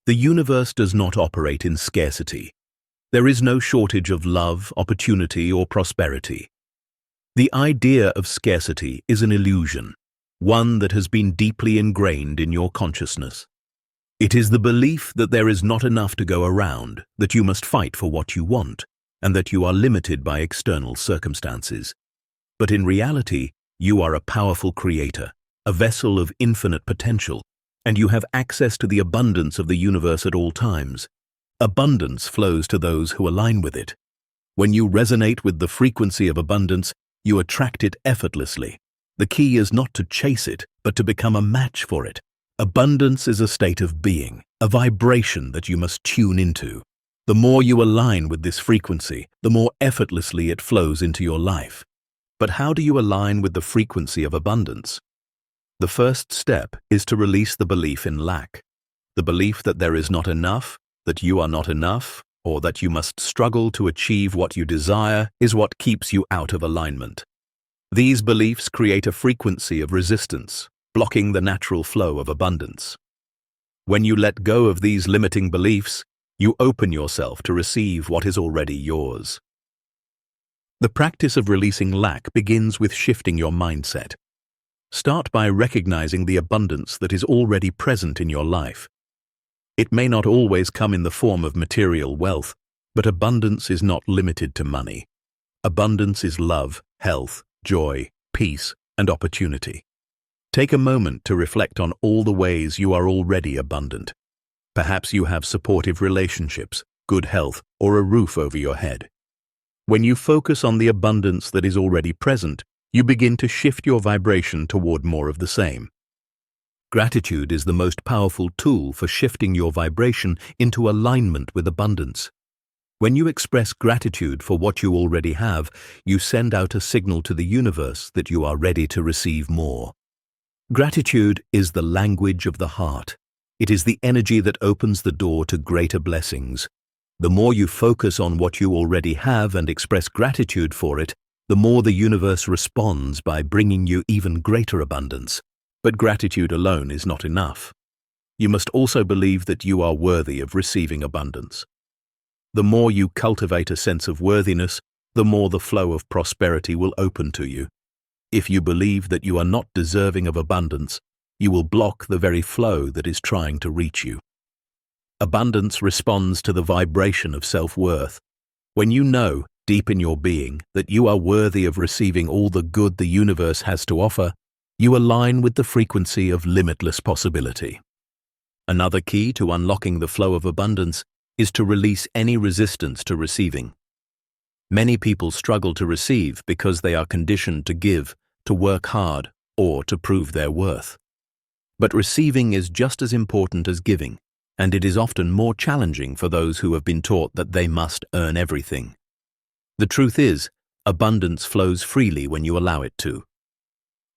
The universe does not operate in scarcity. There is no shortage of love, opportunity, or prosperity. The idea of scarcity is an illusion, one that has been deeply ingrained in your consciousness. It is the belief that there is not enough to go around, that you must fight for what you want, and that you are limited by external circumstances. But in reality, you are a powerful creator, a vessel of infinite potential, and you have access to the abundance of the universe at all times. Abundance flows to those who align with it. When you resonate with the frequency of abundance, you attract it effortlessly. The key is not to chase it, but to become a match for it. Abundance is a state of being, a vibration that you must tune into. The more you align with this frequency, the more effortlessly it flows into your life. But how do you align with the frequency of abundance? The first step is to release the belief in lack. The belief that there is not enough, that you are not enough, or that you must struggle to achieve what you desire is what keeps you out of alignment. These beliefs create a frequency of resistance, blocking the natural flow of abundance. When you let go of these limiting beliefs, you open yourself to receive what is already yours. The practice of releasing lack begins with shifting your mindset. Start by recognizing the abundance that is already present in your life. It may not always come in the form of material wealth, but abundance is not limited to money. Abundance is love, health, joy, peace, and opportunity. Take a moment to reflect on all the ways you are already abundant. Perhaps you have supportive relationships, good health, or a roof over your head. When you focus on the abundance that is already present, you begin to shift your vibration toward more of the same. Gratitude is the most powerful tool for shifting your vibration into alignment with abundance. When you express gratitude for what you already have, you send out a signal to the universe that you are ready to receive more. Gratitude is the language of the heart. It is the energy that opens the door to greater blessings. The more you focus on what you already have and express gratitude for it, the more the universe responds by bringing you even greater abundance. But gratitude alone is not enough. You must also believe that you are worthy of receiving abundance. The more you cultivate a sense of worthiness, the more the flow of prosperity will open to you. If you believe that you are not deserving of abundance, you will block the very flow that is trying to reach you. Abundance responds to the vibration of self-worth. When you know, deep in your being, that you are worthy of receiving all the good the universe has to offer, you align with the frequency of limitless possibility. Another key to unlocking the flow of abundance is to release any resistance to receiving. Many people struggle to receive because they are conditioned to give, to work hard, or to prove their worth. But receiving is just as important as giving, and it is often more challenging for those who have been taught that they must earn everything. The truth is, abundance flows freely when you allow it to.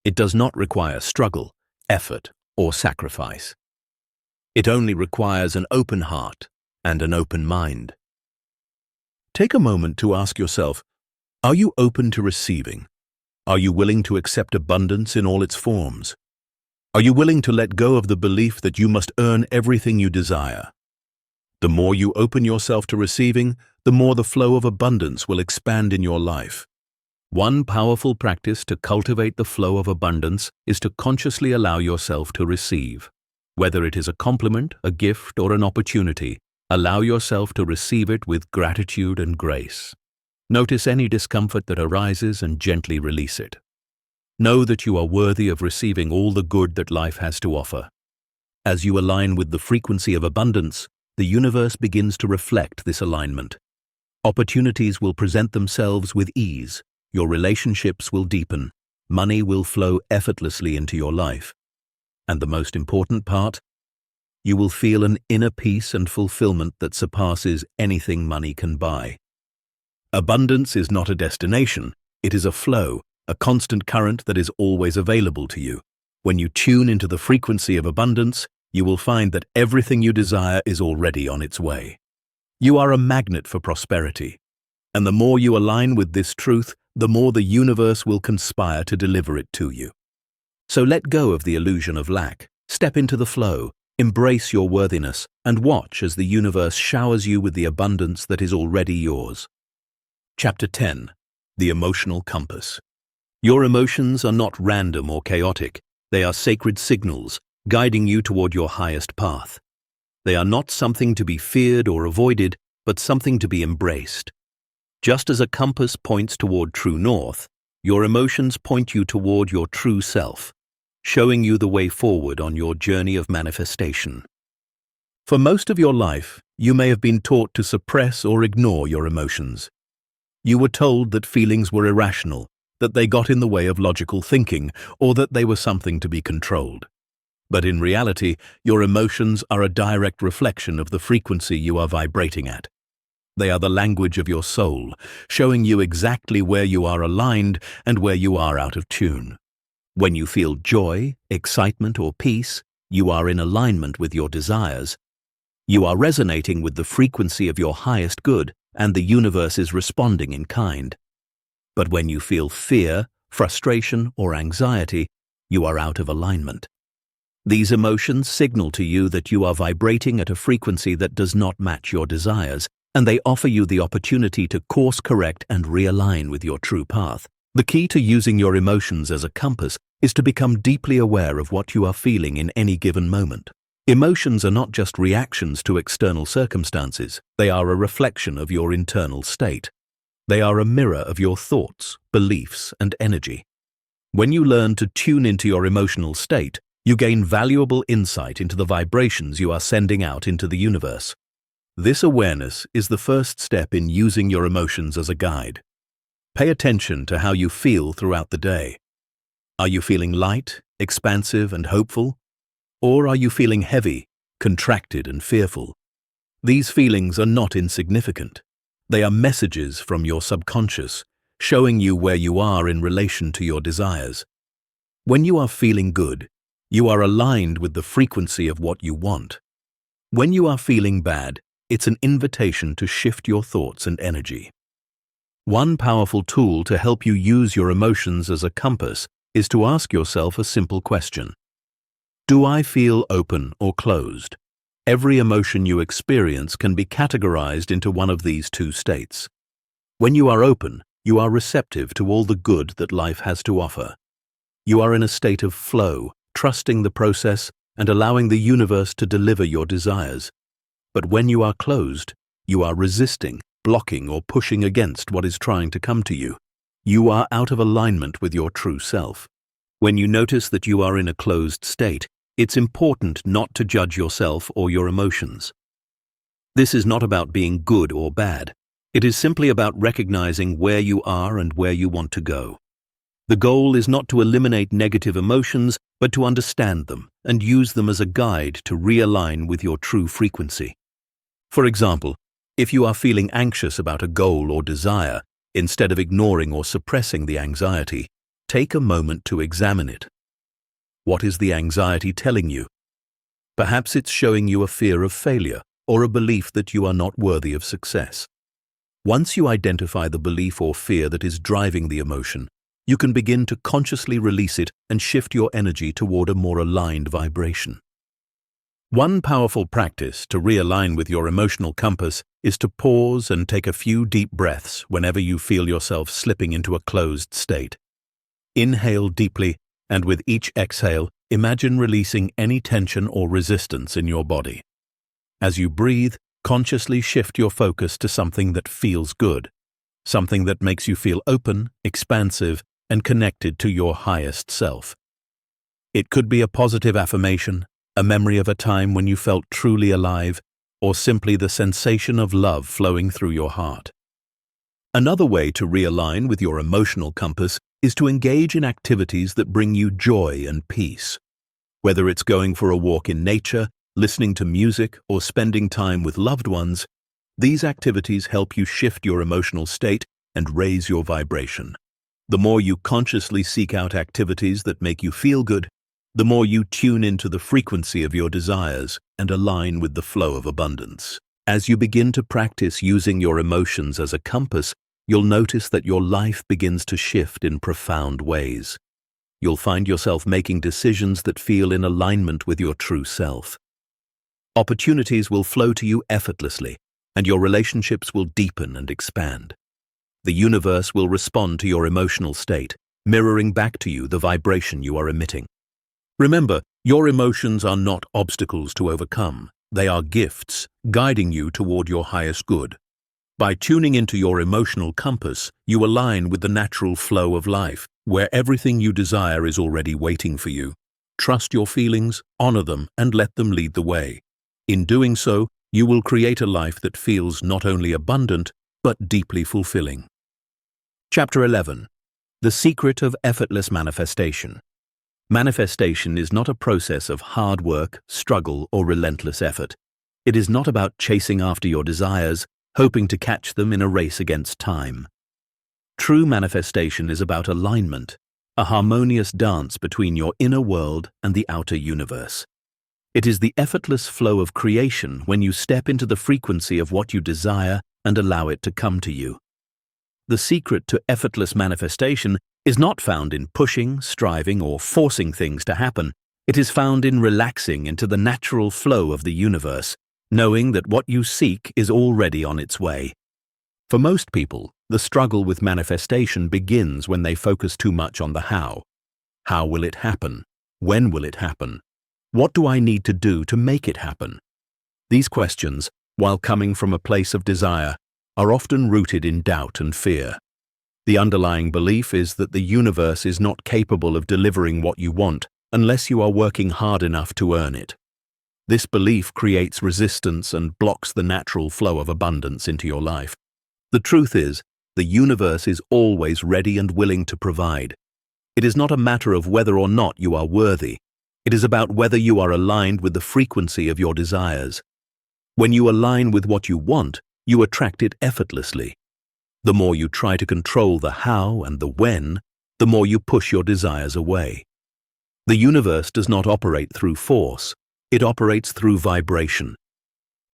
It does not require struggle, effort, or sacrifice. It only requires an open heart and an open mind. Take a moment to ask yourself, are you open to receiving? Are you willing to accept abundance in all its forms? Are you willing to let go of the belief that you must earn everything you desire? The more you open yourself to receiving, the more the flow of abundance will expand in your life. One powerful practice to cultivate the flow of abundance is to consciously allow yourself to receive. Whether it is a compliment, a gift, or an opportunity, allow yourself to receive it with gratitude and grace. Notice any discomfort that arises and gently release it. Know that you are worthy of receiving all the good that life has to offer. As you align with the frequency of abundance, the universe begins to reflect this alignment. Opportunities will present themselves with ease. Your relationships will deepen, money will flow effortlessly into your life. And the most important part, you will feel an inner peace and fulfillment that surpasses anything money can buy. Abundance is not a destination, it is a flow, a constant current that is always available to you. When you tune into the frequency of abundance, you will find that everything you desire is already on its way. You are a magnet for prosperity, and the more you align with this truth, the more the universe will conspire to deliver it to you. So let go of the illusion of lack, step into the flow, embrace your worthiness, and watch as the universe showers you with the abundance that is already yours. Chapter 10. The Emotional Compass. Your emotions are not random or chaotic. They are sacred signals, guiding you toward your highest path. They are not something to be feared or avoided, but something to be embraced. Just as a compass points toward true north, your emotions point you toward your true self, showing you the way forward on your journey of manifestation. For most of your life, you may have been taught to suppress or ignore your emotions. You were told that feelings were irrational, that they got in the way of logical thinking, or that they were something to be controlled. But in reality, your emotions are a direct reflection of the frequency you are vibrating at. They are the language of your soul, showing you exactly where you are aligned and where you are out of tune. When you feel joy, excitement, or peace, you are in alignment with your desires. You are resonating with the frequency of your highest good, and the universe is responding in kind. But when you feel fear, frustration, or anxiety, you are out of alignment. These emotions signal to you that you are vibrating at a frequency that does not match your desires, and they offer you the opportunity to course correct and realign with your true path. The key to using your emotions as a compass is to become deeply aware of what you are feeling in any given moment. Emotions are not just reactions to external circumstances. They are a reflection of your internal state. They are a mirror of your thoughts, beliefs, and energy. When you learn to tune into your emotional state, you gain valuable insight into the vibrations you are sending out into the universe. This awareness is the first step in using your emotions as a guide. Pay attention to how you feel throughout the day. Are you feeling light, expansive, and hopeful? Or are you feeling heavy, contracted, and fearful? These feelings are not insignificant. They are messages from your subconscious, showing you where you are in relation to your desires. When you are feeling good, you are aligned with the frequency of what you want. When you are feeling bad, it's an invitation to shift your thoughts and energy. One powerful tool to help you use your emotions as a compass is to ask yourself a simple question. Do I feel open or closed? Every emotion you experience can be categorized into one of these two states. When you are open, you are receptive to all the good that life has to offer. You are in a state of flow, trusting the process and allowing the universe to deliver your desires. But when you are closed, you are resisting, blocking, or pushing against what is trying to come to you. You are out of alignment with your true self. When you notice that you are in a closed state, it's important not to judge yourself or your emotions. This is not about being good or bad. It is simply about recognizing where you are and where you want to go. The goal is not to eliminate negative emotions, but to understand them and use them as a guide to realign with your true frequency. For example, if you are feeling anxious about a goal or desire, instead of ignoring or suppressing the anxiety, take a moment to examine it. What is the anxiety telling you? Perhaps it's showing you a fear of failure or a belief that you are not worthy of success. Once you identify the belief or fear that is driving the emotion, you can begin to consciously release it and shift your energy toward a more aligned vibration. One powerful practice to realign with your emotional compass is to pause and take a few deep breaths whenever you feel yourself slipping into a closed state. Inhale deeply, and with each exhale, imagine releasing any tension or resistance in your body. As you breathe, consciously shift your focus to something that feels good, something that makes you feel open, expansive, and connected to your highest self. It could be a positive affirmation, a memory of a time when you felt truly alive, or simply the sensation of love flowing through your heart. Another way to realign with your emotional compass is to engage in activities that bring you joy and peace. Whether it's going for a walk in nature, listening to music, or spending time with loved ones, these activities help you shift your emotional state and raise your vibration. The more you consciously seek out activities that make you feel good, the more you tune into the frequency of your desires and align with the flow of abundance. As you begin to practice using your emotions as a compass, you'll notice that your life begins to shift in profound ways. You'll find yourself making decisions that feel in alignment with your true self. Opportunities will flow to you effortlessly, and your relationships will deepen and expand. The universe will respond to your emotional state, mirroring back to you the vibration you are emitting. Remember, your emotions are not obstacles to overcome. They are gifts, guiding you toward your highest good. By tuning into your emotional compass, you align with the natural flow of life, where everything you desire is already waiting for you. Trust your feelings, honor them, and let them lead the way. In doing so, you will create a life that feels not only abundant, but deeply fulfilling. Chapter 11. The Secret of Effortless Manifestation. Manifestation is not a process of hard work, struggle, or relentless effort. It is not about chasing after your desires, hoping to catch them in a race against time. True manifestation is about alignment, a harmonious dance between your inner world and the outer universe. It is the effortless flow of creation when you step into the frequency of what you desire and allow it to come to you. The secret to effortless manifestation is not found in pushing, striving, or forcing things to happen. It is found in relaxing into the natural flow of the universe, knowing that what you seek is already on its way. For most people, the struggle with manifestation begins when they focus too much on the how. How will it happen? When will it happen? What do I need to do to make it happen? These questions, while coming from a place of desire, are often rooted in doubt and fear. The underlying belief is that the universe is not capable of delivering what you want unless you are working hard enough to earn it. This belief creates resistance and blocks the natural flow of abundance into your life. The truth is, the universe is always ready and willing to provide. It is not a matter of whether or not you are worthy. It is about whether you are aligned with the frequency of your desires. When you align with what you want, you attract it effortlessly. The more you try to control the how and the when, the more you push your desires away. The universe does not operate through force. It operates through vibration.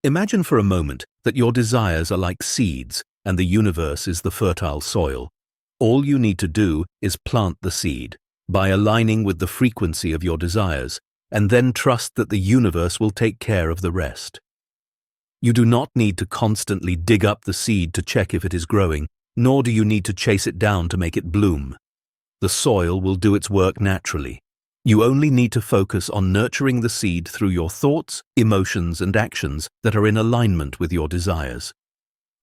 Imagine for a moment that your desires are like seeds and the universe is the fertile soil. All you need to do is plant the seed by aligning with the frequency of your desires, and then trust that the universe will take care of the rest. You do not need to constantly dig up the seed to check if it is growing, nor do you need to chase it down to make it bloom. The soil will do its work naturally. You only need to focus on nurturing the seed through your thoughts, emotions, and actions that are in alignment with your desires.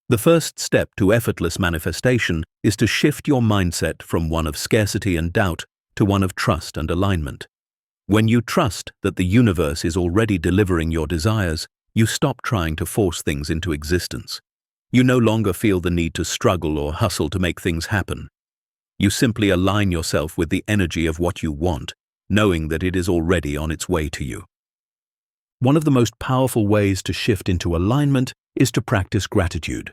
The first step to effortless manifestation is to shift your mindset from one of scarcity and doubt to one of trust and alignment. When you trust that the universe is already delivering your desires, you stop trying to force things into existence. You no longer feel the need to struggle or hustle to make things happen. You simply align yourself with the energy of what you want, knowing that it is already on its way to you. One of the most powerful ways to shift into alignment is to practice gratitude.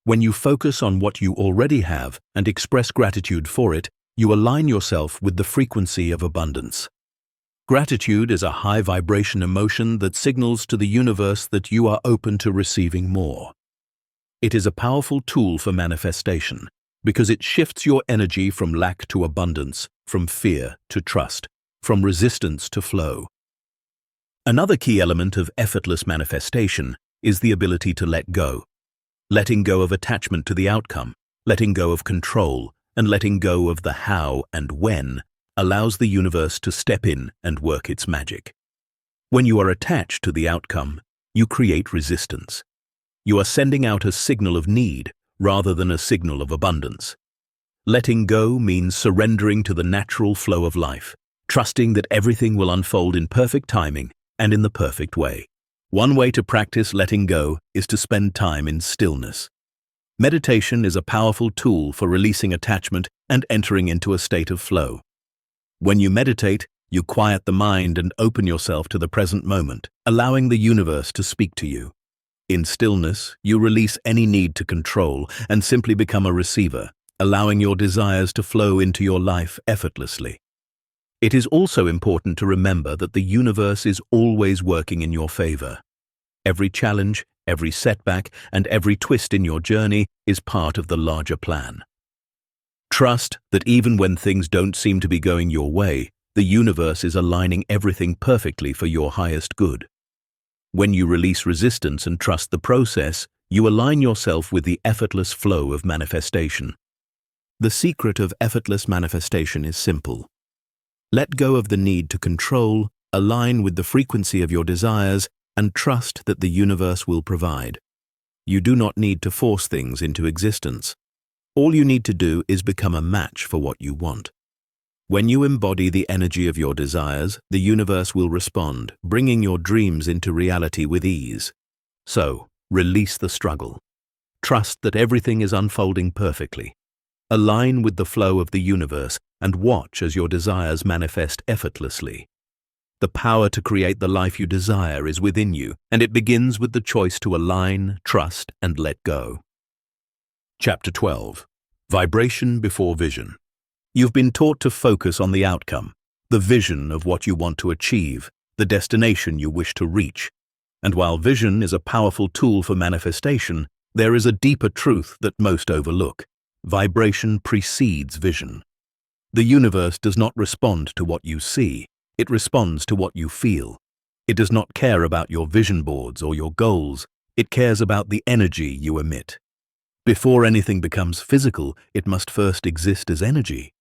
When you focus on what you already have and express gratitude for it, you align yourself with the frequency of abundance. Gratitude is a high vibration emotion that signals to the universe that you are open to receiving more. It is a powerful tool for manifestation because it shifts your energy from lack to abundance, from fear to trust, from resistance to flow. Another key element of effortless manifestation is the ability to let go. Letting go of attachment to the outcome, letting go of control, and letting go of the how and when allows the universe to step in and work its magic. When you are attached to the outcome, you create resistance. You are sending out a signal of need rather than a signal of abundance. Letting go means surrendering to the natural flow of life, trusting that everything will unfold in perfect timing and in the perfect way. One way to practice letting go is to spend time in stillness. Meditation is a powerful tool for releasing attachment and entering into a state of flow. When you meditate, you quiet the mind and open yourself to the present moment, allowing the universe to speak to you. In stillness, you release any need to control and simply become a receiver, allowing your desires to flow into your life effortlessly. It is also important to remember that the universe is always working in your favor. Every challenge, every setback, and every twist in your journey is part of the larger plan. Trust that even when things don't seem to be going your way, the universe is aligning everything perfectly for your highest good. When you release resistance and trust the process, you align yourself with the effortless flow of manifestation. The secret of effortless manifestation is simple. Let go of the need to control, align with the frequency of your desires, and trust that the universe will provide. You do not need to force things into existence. All you need to do is become a match for what you want. When you embody the energy of your desires, the universe will respond, bringing your dreams into reality with ease. So, release the struggle. Trust that everything is unfolding perfectly. Align with the flow of the universe and watch as your desires manifest effortlessly. The power to create the life you desire is within you, and it begins with the choice to align, trust, and let go. Chapter 12. Vibration before vision. You've been taught to focus on the outcome, the vision of what you want to achieve, the destination you wish to reach. And while vision is a powerful tool for manifestation, there is a deeper truth that most overlook. Vibration precedes vision. The universe does not respond to what you see, it responds to what you feel. It does not care about your vision boards or your goals, it cares about the energy you emit. Before anything becomes physical, it must first exist as energy.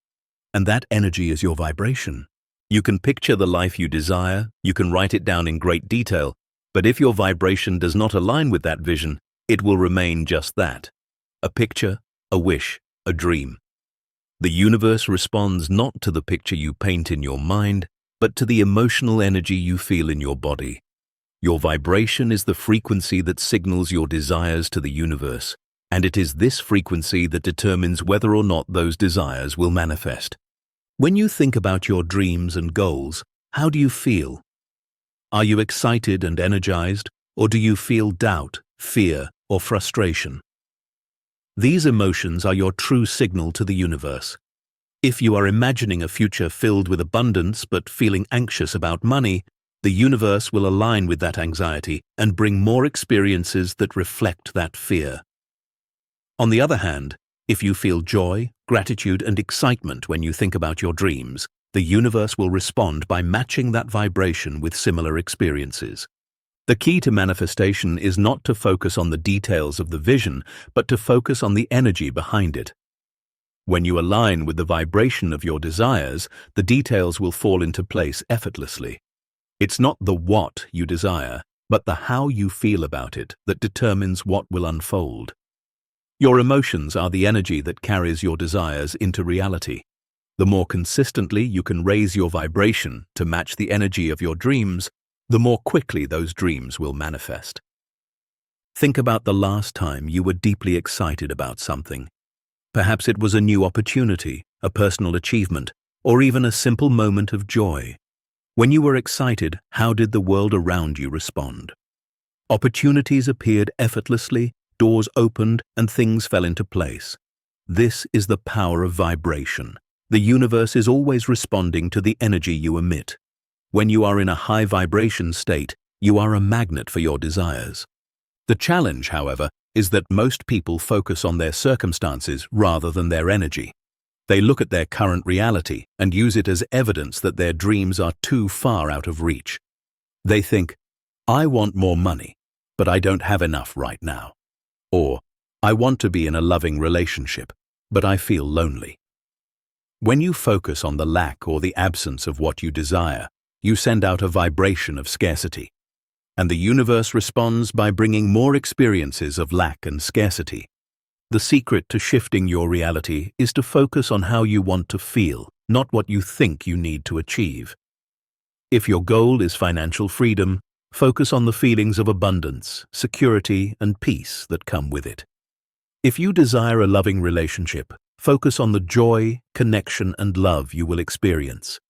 And that energy is your vibration. You can picture the life you desire, you can write it down in great detail, but if your vibration does not align with that vision, it will remain just that. A picture, a wish, a dream. The universe responds not to the picture you paint in your mind, but to the emotional energy you feel in your body. Your vibration is the frequency that signals your desires to the universe, and it is this frequency that determines whether or not those desires will manifest. When you think about your dreams and goals, how do you feel? Are you excited and energized, or do you feel doubt, fear, or frustration? These emotions are your true signal to the universe. If you are imagining a future filled with abundance but feeling anxious about money, the universe will align with that anxiety and bring more experiences that reflect that fear. On the other hand, if you feel joy, gratitude, and excitement when you think about your dreams, the universe will respond by matching that vibration with similar experiences. The key to manifestation is not to focus on the details of the vision, but to focus on the energy behind it. When you align with the vibration of your desires, the details will fall into place effortlessly. It's not the what you desire, but the how you feel about it that determines what will unfold. Your emotions are the energy that carries your desires into reality. The more consistently you can raise your vibration to match the energy of your dreams, the more quickly those dreams will manifest. Think about the last time you were deeply excited about something. Perhaps it was a new opportunity, a personal achievement, or even a simple moment of joy. When you were excited, how did the world around you respond? Opportunities appeared effortlessly, doors opened, and things fell into place. This is the power of vibration. The universe is always responding to the energy you emit. When you are in a high vibration state, you are a magnet for your desires. The challenge, however, is that most people focus on their circumstances rather than their energy. They look at their current reality and use it as evidence that their dreams are too far out of reach. They think, I want more money, but I don't have enough right now. Or, I want to be in a loving relationship, but I feel lonely. When you focus on the lack or the absence of what you desire, you send out a vibration of scarcity. And the universe responds by bringing more experiences of lack and scarcity. The secret to shifting your reality is to focus on how you want to feel, not what you think you need to achieve. If your goal is financial freedom, focus on the feelings of abundance, security, and peace that come with it. If you desire a loving relationship, focus on the joy, connection, and love you will experience.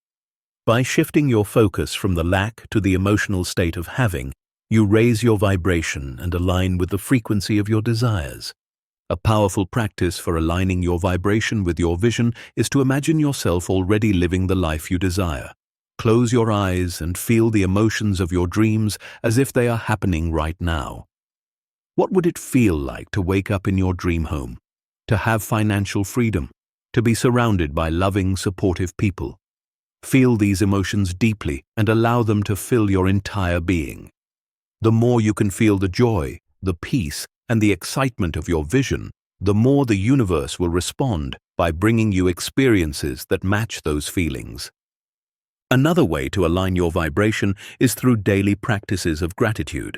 By shifting your focus from the lack to the emotional state of having, you raise your vibration and align with the frequency of your desires. A powerful practice for aligning your vibration with your vision is to imagine yourself already living the life you desire. Close your eyes and feel the emotions of your dreams as if they are happening right now. What would it feel like to wake up in your dream home, to have financial freedom, to be surrounded by loving, supportive people? Feel these emotions deeply and allow them to fill your entire being. The more you can feel the joy, the peace, and the excitement of your vision, the more the universe will respond by bringing you experiences that match those feelings. Another way to align your vibration is through daily practices of gratitude.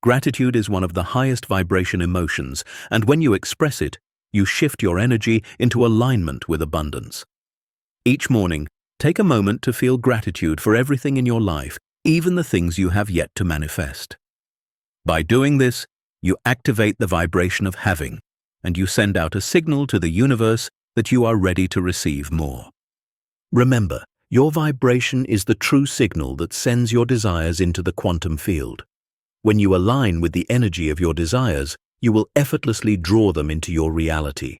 Gratitude is one of the highest vibration emotions, and when you express it, you shift your energy into alignment with abundance. Each morning, take a moment to feel gratitude for everything in your life, even the things you have yet to manifest. By doing this, you activate the vibration of having, and you send out a signal to the universe that you are ready to receive more. Remember, your vibration is the true signal that sends your desires into the quantum field. When you align with the energy of your desires, you will effortlessly draw them into your reality.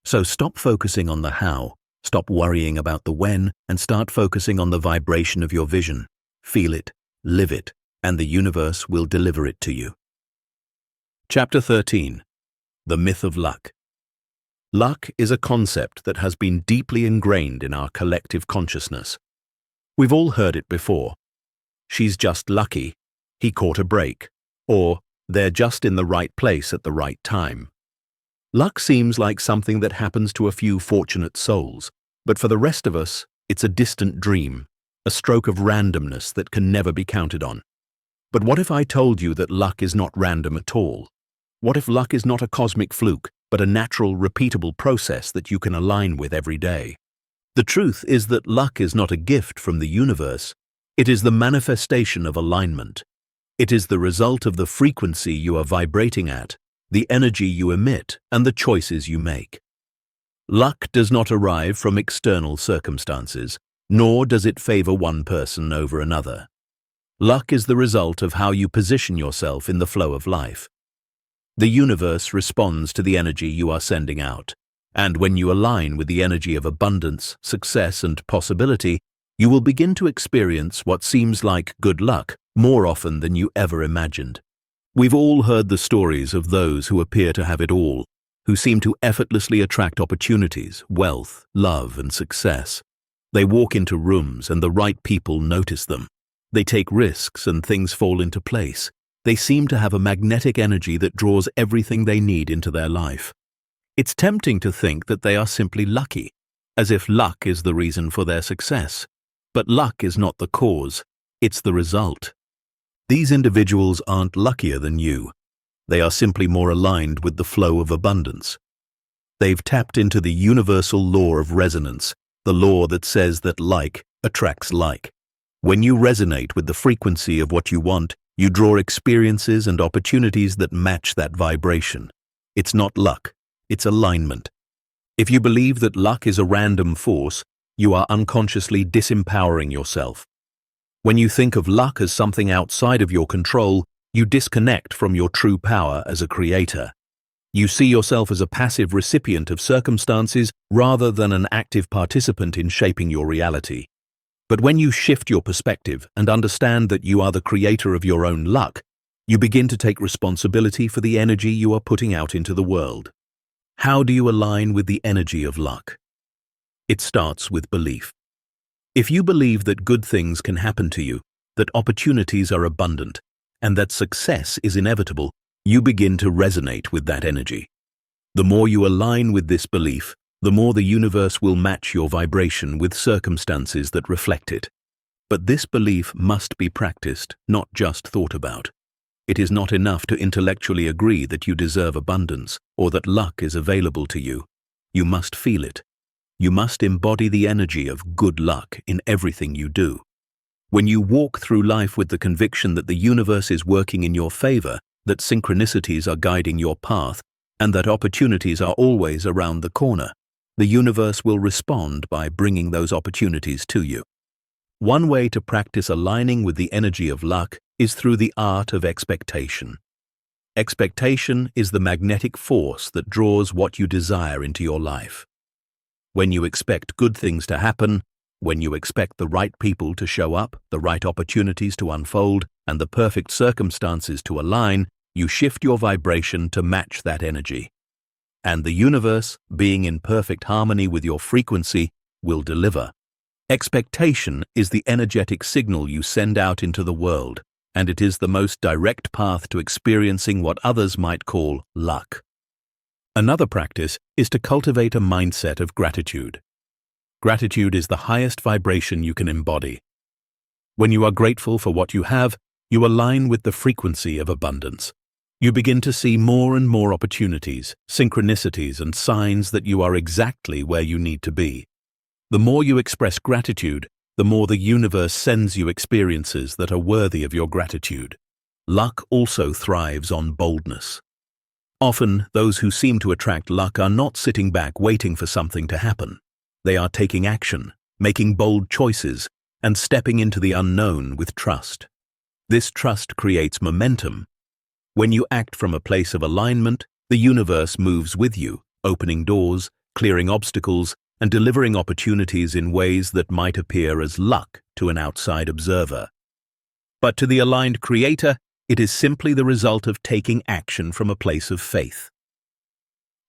So stop focusing on the how, stop worrying about the when, and start focusing on the vibration of your vision. Feel it, live it, and the universe will deliver it to you. Chapter 13. The Myth of Luck. Luck is a concept that has been deeply ingrained in our collective consciousness. We've all heard it before. She's just lucky, he caught a break, or they're just in the right place at the right time. Luck seems like something that happens to a few fortunate souls, but for the rest of us, it's a distant dream, a stroke of randomness that can never be counted on. But what if I told you that luck is not random at all? What if luck is not a cosmic fluke, but a natural, repeatable process that you can align with every day? The truth is that luck is not a gift from the universe. It is the manifestation of alignment. It is the result of the frequency you are vibrating at, the energy you emit, and the choices you make. Luck does not arrive from external circumstances, nor does it favor one person over another. Luck is the result of how you position yourself in the flow of life. The universe responds to the energy you are sending out, and when you align with the energy of abundance, success, and possibility, you will begin to experience what seems like good luck more often than you ever imagined. We've all heard the stories of those who appear to have it all, who seem to effortlessly attract opportunities, wealth, love, and success. They walk into rooms and the right people notice them. They take risks and things fall into place. They seem to have a magnetic energy that draws everything they need into their life. It's tempting to think that they are simply lucky, as if luck is the reason for their success. But luck is not the cause, it's the result. These individuals aren't luckier than you. They are simply more aligned with the flow of abundance. They've tapped into the universal law of resonance, the law that says that like attracts like. When you resonate with the frequency of what you want, you draw experiences and opportunities that match that vibration. It's not luck, it's alignment. If you believe that luck is a random force, you are unconsciously disempowering yourself. When you think of luck as something outside of your control, you disconnect from your true power as a creator. You see yourself as a passive recipient of circumstances rather than an active participant in shaping your reality. But when you shift your perspective and understand that you are the creator of your own luck, you begin to take responsibility for the energy you are putting out into the world. How do you align with the energy of luck? It starts with belief. If you believe that good things can happen to you, that opportunities are abundant, and that success is inevitable, you begin to resonate with that energy. The more you align with this belief, the more the universe will match your vibration with circumstances that reflect it. But this belief must be practiced, not just thought about. It is not enough to intellectually agree that you deserve abundance or that luck is available to you. You must feel it. You must embody the energy of good luck in everything you do. When you walk through life with the conviction that the universe is working in your favor, that synchronicities are guiding your path, and that opportunities are always around the corner, the universe will respond by bringing those opportunities to you. One way to practice aligning with the energy of luck is through the art of expectation. Expectation is the magnetic force that draws what you desire into your life. When you expect good things to happen, when you expect the right people to show up, the right opportunities to unfold, and the perfect circumstances to align, you shift your vibration to match that energy. And the universe, being in perfect harmony with your frequency, will deliver. Expectation is the energetic signal you send out into the world, and it is the most direct path to experiencing what others might call luck. Another practice is to cultivate a mindset of gratitude. Gratitude is the highest vibration you can embody. When you are grateful for what you have, you align with the frequency of abundance. You begin to see more and more opportunities, synchronicities, and signs that you are exactly where you need to be. The more you express gratitude, the more the universe sends you experiences that are worthy of your gratitude. Luck also thrives on boldness. Often, those who seem to attract luck are not sitting back waiting for something to happen. They are taking action, making bold choices, and stepping into the unknown with trust. This trust creates momentum. When you act from a place of alignment, the universe moves with you, opening doors, clearing obstacles, and delivering opportunities in ways that might appear as luck to an outside observer. But to the aligned creator, it is simply the result of taking action from a place of faith.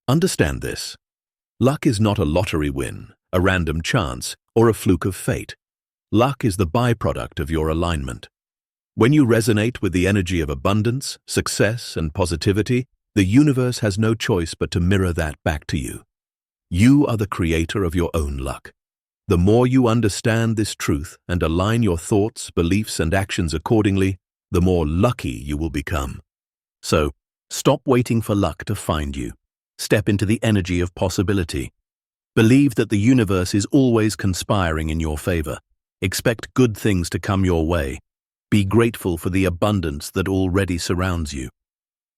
Understand this. Luck is not a lottery win, a random chance, or a fluke of fate. Luck is the byproduct of your alignment. When you resonate with the energy of abundance, success, and positivity, the universe has no choice but to mirror that back to you. You are the creator of your own luck. The more you understand this truth and align your thoughts, beliefs, and actions accordingly, the more lucky you will become. So, stop waiting for luck to find you. Step into the energy of possibility. Believe that the universe is always conspiring in your favor. Expect good things to come your way. Be grateful for the abundance that already surrounds you.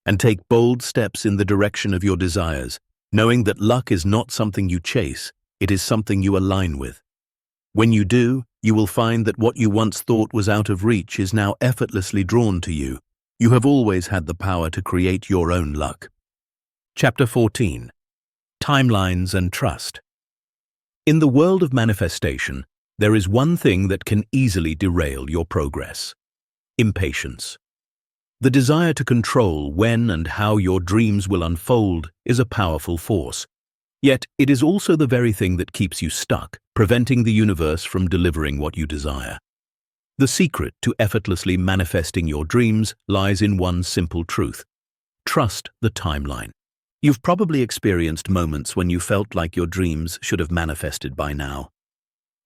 And take bold steps in the direction of your desires, knowing that luck is not something you chase, it is something you align with. When you do, you will find that what you once thought was out of reach is now effortlessly drawn to you. You have always had the power to create your own luck. Chapter 14. Timelines and Trust. In the world of manifestation, there is one thing that can easily derail your progress: impatience. The desire to control when and how your dreams will unfold is a powerful force. Yet it is also the very thing that keeps you stuck, preventing the universe from delivering what you desire. The secret to effortlessly manifesting your dreams lies in one simple truth: trust the timeline. You've probably experienced moments when you felt like your dreams should have manifested by now.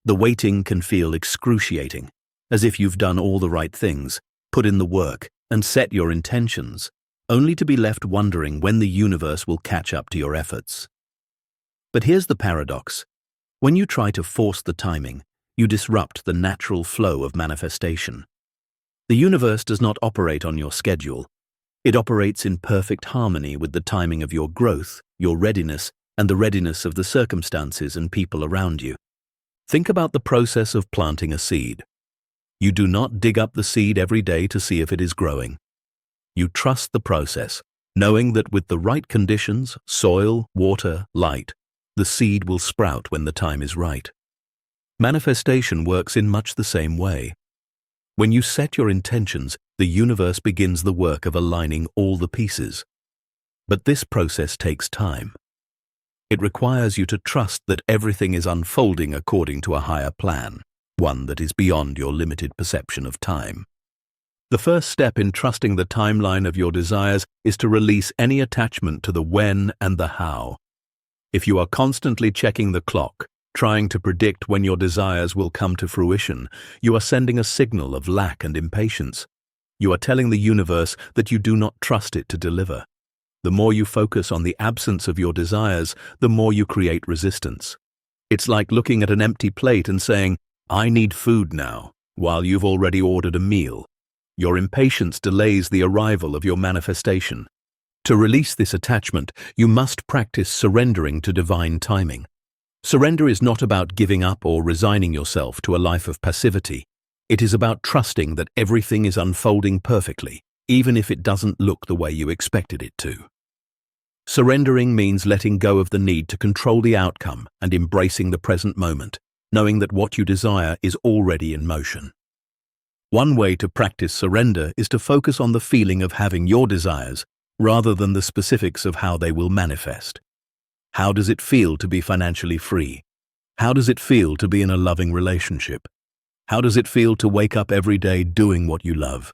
The waiting can feel excruciating, as if you've done all the right things, put in the work, and set your intentions, only to be left wondering when the universe will catch up to your efforts. But here's the paradox. When you try to force the timing, you disrupt the natural flow of manifestation. The universe does not operate on your schedule. It operates in perfect harmony with the timing of your growth, your readiness, and the readiness of the circumstances and people around you. Think about the process of planting a seed. You do not dig up the seed every day to see if it is growing. You trust the process, knowing that with the right conditions, soil, water, light, the seed will sprout when the time is right. Manifestation works in much the same way. When you set your intentions, the universe begins the work of aligning all the pieces. But this process takes time. It requires you to trust that everything is unfolding according to a higher plan, one that is beyond your limited perception of time. The first step in trusting the timeline of your desires is to release any attachment to the when and the how. If you are constantly checking the clock, trying to predict when your desires will come to fruition, you are sending a signal of lack and impatience. You are telling the universe that you do not trust it to deliver. The more you focus on the absence of your desires, the more you create resistance. It's like looking at an empty plate and saying, "I need food now," while you've already ordered a meal. Your impatience delays the arrival of your manifestation. To release this attachment, you must practice surrendering to divine timing. Surrender is not about giving up or resigning yourself to a life of passivity. It is about trusting that everything is unfolding perfectly, even if it doesn't look the way you expected it to. Surrendering means letting go of the need to control the outcome and embracing the present moment, knowing that what you desire is already in motion. One way to practice surrender is to focus on the feeling of having your desires rather than the specifics of how they will manifest. How does it feel to be financially free? How does it feel to be in a loving relationship? How does it feel to wake up every day doing what you love?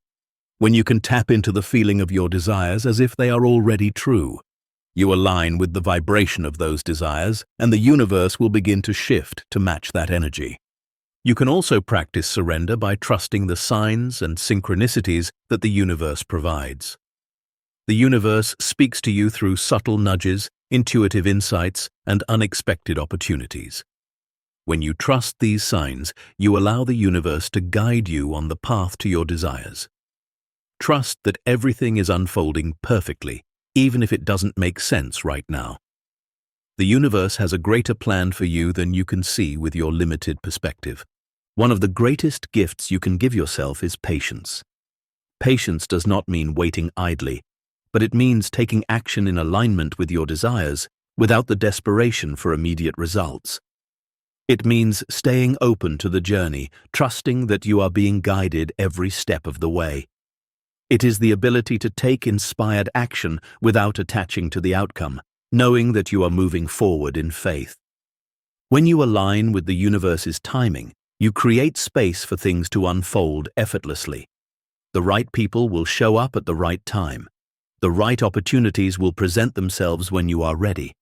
When you can tap into the feeling of your desires as if they are already true, you align with the vibration of those desires, and the universe will begin to shift to match that energy. You can also practice surrender by trusting the signs and synchronicities that the universe provides. The universe speaks to you through subtle nudges, intuitive insights, and unexpected opportunities. When you trust these signs, you allow the universe to guide you on the path to your desires. Trust that everything is unfolding perfectly, even if it doesn't make sense right now. The universe has a greater plan for you than you can see with your limited perspective. One of the greatest gifts you can give yourself is patience. Patience does not mean waiting idly, but it means taking action in alignment with your desires without the desperation for immediate results. It means staying open to the journey, trusting that you are being guided every step of the way. It is the ability to take inspired action without attaching to the outcome, knowing that you are moving forward in faith. When you align with the universe's timing, you create space for things to unfold effortlessly. The right people will show up at the right time. The right opportunities will present themselves when you are ready.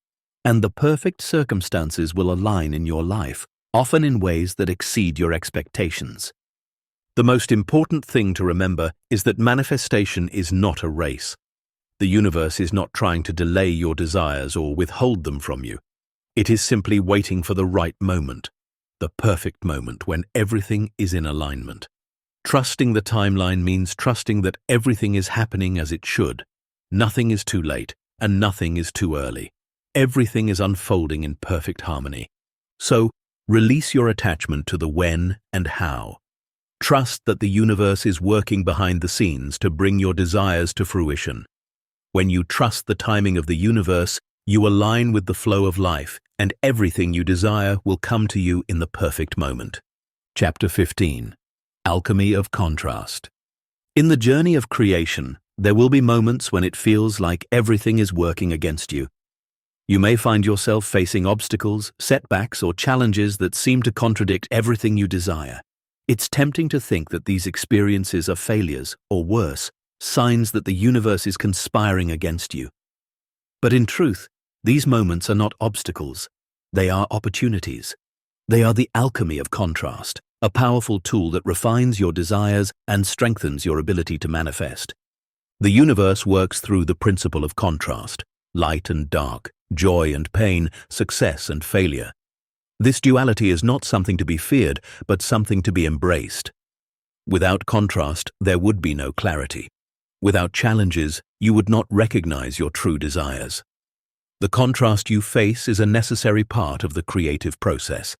And the perfect circumstances will align in your life, often in ways that exceed your expectations. The most important thing to remember is that manifestation is not a race. The universe is not trying to delay your desires or withhold them from you. It is simply waiting for the right moment, the perfect moment when everything is in alignment. Trusting the timeline means trusting that everything is happening as it should. Nothing is too late, and nothing is too early. Everything is unfolding in perfect harmony. So, release your attachment to the when and how. Trust that the universe is working behind the scenes to bring your desires to fruition. When you trust the timing of the universe, you align with the flow of life, and everything you desire will come to you in the perfect moment. Chapter 15. Alchemy of Contrast. In the journey of creation, there will be moments when it feels like everything is working against you. You may find yourself facing obstacles, setbacks, or challenges that seem to contradict everything you desire. It's tempting to think that these experiences are failures, or worse, signs that the universe is conspiring against you. But in truth, these moments are not obstacles. They are opportunities. They are the alchemy of contrast, a powerful tool that refines your desires and strengthens your ability to manifest. The universe works through the principle of contrast, light and dark, joy and pain, success and failure. This duality is not something to be feared, but something to be embraced. Without contrast, there would be no clarity. Without challenges, you would not recognize your true desires. The contrast you face is a necessary part of the creative process.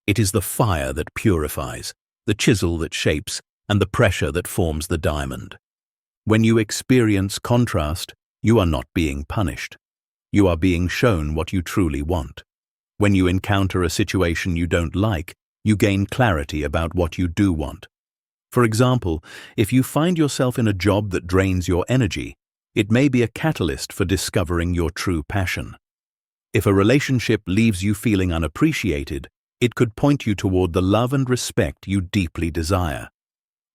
It is the fire that purifies, the chisel that shapes, and the pressure that forms the diamond. When you experience contrast, you are not being punished. You are being shown what you truly want. When you encounter a situation you don't like, you gain clarity about what you do want. For example, if you find yourself in a job that drains your energy, it may be a catalyst for discovering your true passion. If a relationship leaves you feeling unappreciated, it could point you toward the love and respect you deeply desire.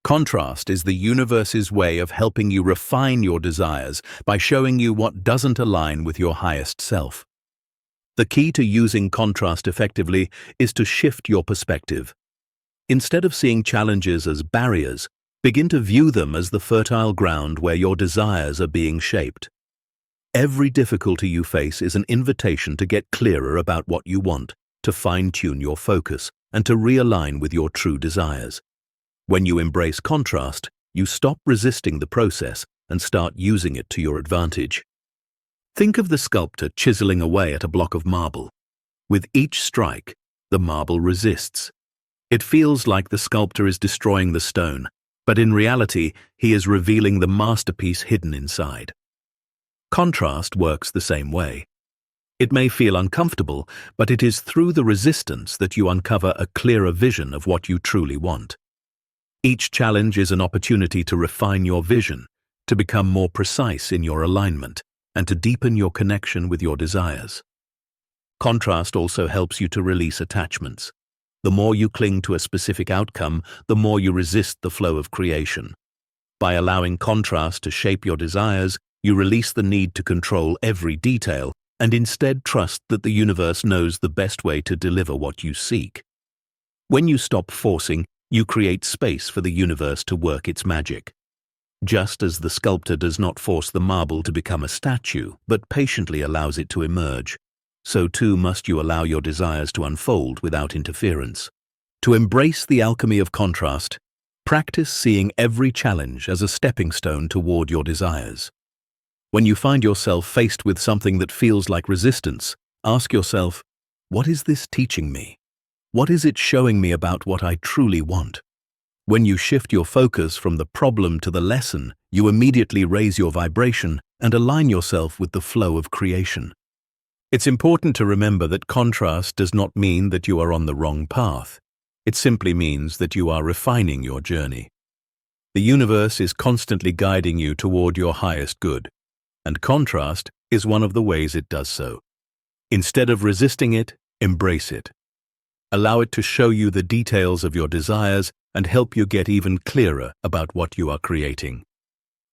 Contrast is the universe's way of helping you refine your desires by showing you what doesn't align with your highest self. The key to using contrast effectively is to shift your perspective. Instead of seeing challenges as barriers, begin to view them as the fertile ground where your desires are being shaped. Every difficulty you face is an invitation to get clearer about what you want, to fine-tune your focus, and to realign with your true desires. When you embrace contrast, you stop resisting the process and start using it to your advantage. Think of the sculptor chiseling away at a block of marble. With each strike, the marble resists. It feels like the sculptor is destroying the stone, but in reality, he is revealing the masterpiece hidden inside. Contrast works the same way. It may feel uncomfortable, but it is through the resistance that you uncover a clearer vision of what you truly want. Each challenge is an opportunity to refine your vision, to become more precise in your alignment, and to deepen your connection with your desires. Contrast also helps you to release attachments. The more you cling to a specific outcome, the more you resist the flow of creation. By allowing contrast to shape your desires, you release the need to control every detail and instead trust that the universe knows the best way to deliver what you seek. When you stop forcing, you create space for the universe to work its magic. Just as the sculptor does not force the marble to become a statue, but patiently allows it to emerge, so too must you allow your desires to unfold without interference. To embrace the alchemy of contrast, practice seeing every challenge as a stepping stone toward your desires. When you find yourself faced with something that feels like resistance, ask yourself, what is this teaching me? What is it showing me about what I truly want? When you shift your focus from the problem to the lesson, you immediately raise your vibration and align yourself with the flow of creation. It's important to remember that contrast does not mean that you are on the wrong path. It simply means that you are refining your journey. The universe is constantly guiding you toward your highest good, and contrast is one of the ways it does so. Instead of resisting it, embrace it. Allow it to show you the details of your desires and help you get even clearer about what you are creating.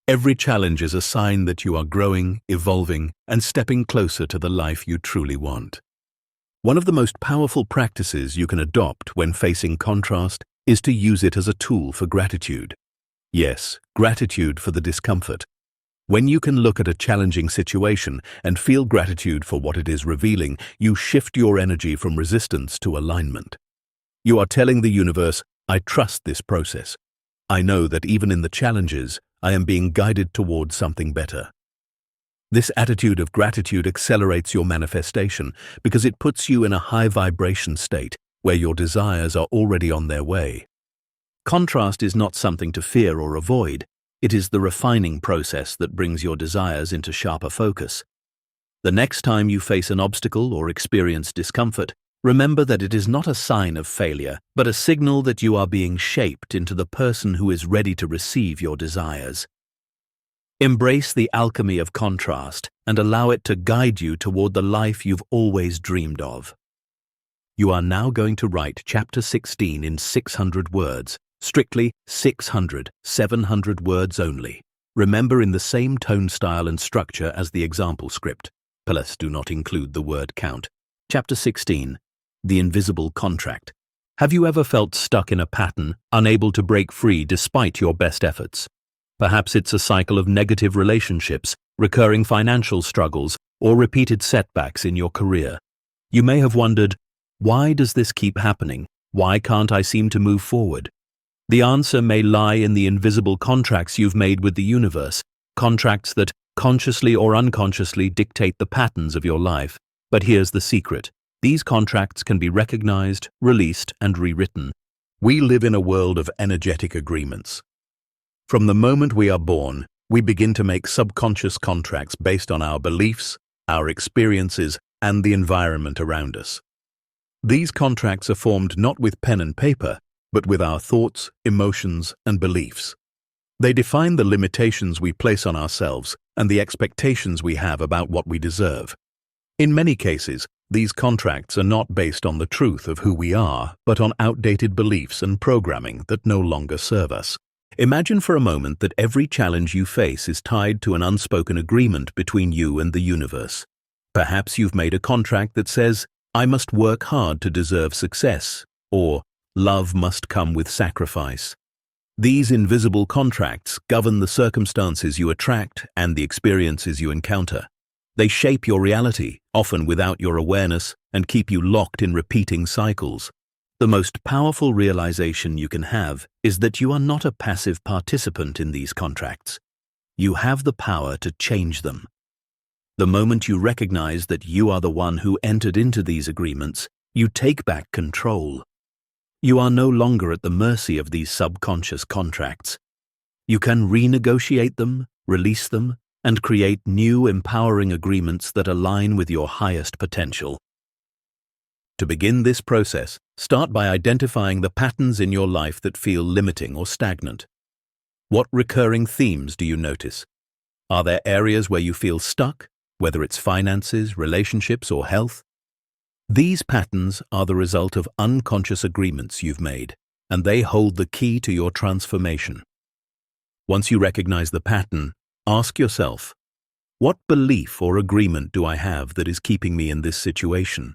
Every challenge is a sign that you are growing, evolving, and stepping closer to the life you truly want. One of the most powerful practices you can adopt when facing contrast is to use it as a tool for gratitude. Yes, gratitude for the discomfort. When you can look at a challenging situation and feel gratitude for what it is revealing, you shift your energy from resistance to alignment. You are telling the universe, I trust this process. I know that even in the challenges, I am being guided towards something better. This attitude of gratitude accelerates your manifestation because it puts you in a high vibration state where your desires are already on their way. Contrast is not something to fear or avoid. It is the refining process that brings your desires into sharper focus. The next time you face an obstacle or experience discomfort, remember that it is not a sign of failure, but a signal that you are being shaped into the person who is ready to receive your desires. Embrace the alchemy of contrast and allow it to guide you toward the life you've always dreamed of. You are now going to write Chapter 16 in 600 words, strictly 700 words only. Remember, in the same tone, style, and structure as the example script. Please do not include the word count. Chapter 16. The Invisible Contract. Have you ever felt stuck in a pattern, unable to break free despite your best efforts? Perhaps it's a cycle of negative relationships, recurring financial struggles, or repeated setbacks in your career. You may have wondered, why does this keep happening? Why can't I seem to move forward? The answer may lie in the invisible contracts you've made with the universe, contracts that, consciously or unconsciously, dictate the patterns of your life. But here's the secret. These contracts can be recognized, released, and rewritten. We live in a world of energetic agreements. From the moment we are born, we begin to make subconscious contracts based on our beliefs, our experiences, and the environment around us. These contracts are formed not with pen and paper, but with our thoughts, emotions, and beliefs. They define the limitations we place on ourselves and the expectations we have about what we deserve. In many cases, these contracts are not based on the truth of who we are, but on outdated beliefs and programming that no longer serve us. Imagine for a moment that every challenge you face is tied to an unspoken agreement between you and the universe. Perhaps you've made a contract that says, I must work hard to deserve success, or love must come with sacrifice. These invisible contracts govern the circumstances you attract and the experiences you encounter. They shape your reality, often without your awareness, and keep you locked in repeating cycles. The most powerful realization you can have is that you are not a passive participant in these contracts. You have the power to change them. The moment you recognize that you are the one who entered into these agreements, you take back control. You are no longer at the mercy of these subconscious contracts. You can renegotiate them, release them, and create new empowering agreements that align with your highest potential. To begin this process, start by identifying the patterns in your life that feel limiting or stagnant. What recurring themes do you notice? Are there areas where you feel stuck, whether it's finances, relationships, or health? These patterns are the result of unconscious agreements you've made, and they hold the key to your transformation. Once you recognize the pattern, ask yourself, what belief or agreement do I have that is keeping me in this situation?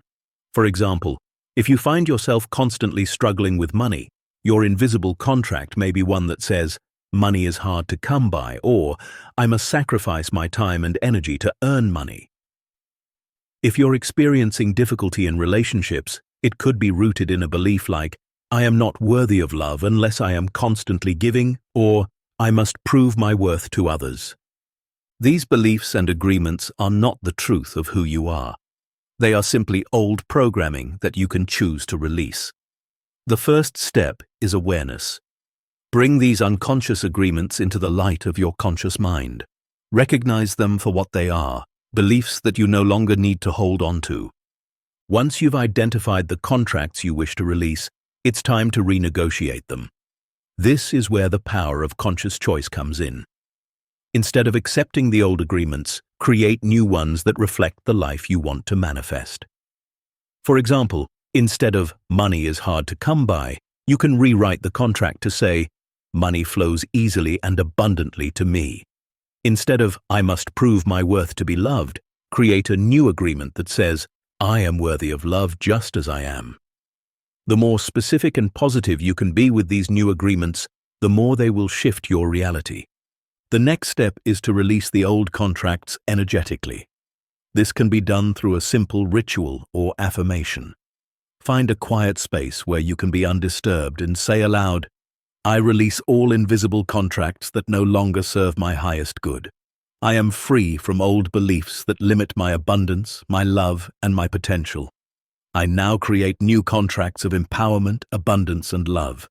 For example, if you find yourself constantly struggling with money, your invisible contract may be one that says, money is hard to come by, or I must sacrifice my time and energy to earn money. If you're experiencing difficulty in relationships, it could be rooted in a belief like, I am not worthy of love unless I am constantly giving, or I must prove my worth to others. These beliefs and agreements are not the truth of who you are. They are simply old programming that you can choose to release. The first step is awareness. Bring these unconscious agreements into the light of your conscious mind. Recognize them for what they are, beliefs that you no longer need to hold on to. Once you've identified the contracts you wish to release, it's time to renegotiate them. This is where the power of conscious choice comes in. Instead of accepting the old agreements, create new ones that reflect the life you want to manifest. For example, instead of money is hard to come by, you can rewrite the contract to say, money flows easily and abundantly to me. Instead of I must prove my worth to be loved, create a new agreement that says, I am worthy of love just as I am. The more specific and positive you can be with these new agreements, the more they will shift your reality. The next step is to release the old contracts energetically. This can be done through a simple ritual or affirmation. Find a quiet space where you can be undisturbed and say aloud, I release all invisible contracts that no longer serve my highest good. I am free from old beliefs that limit my abundance, my love, and my potential. I now create new contracts of empowerment, abundance, and love.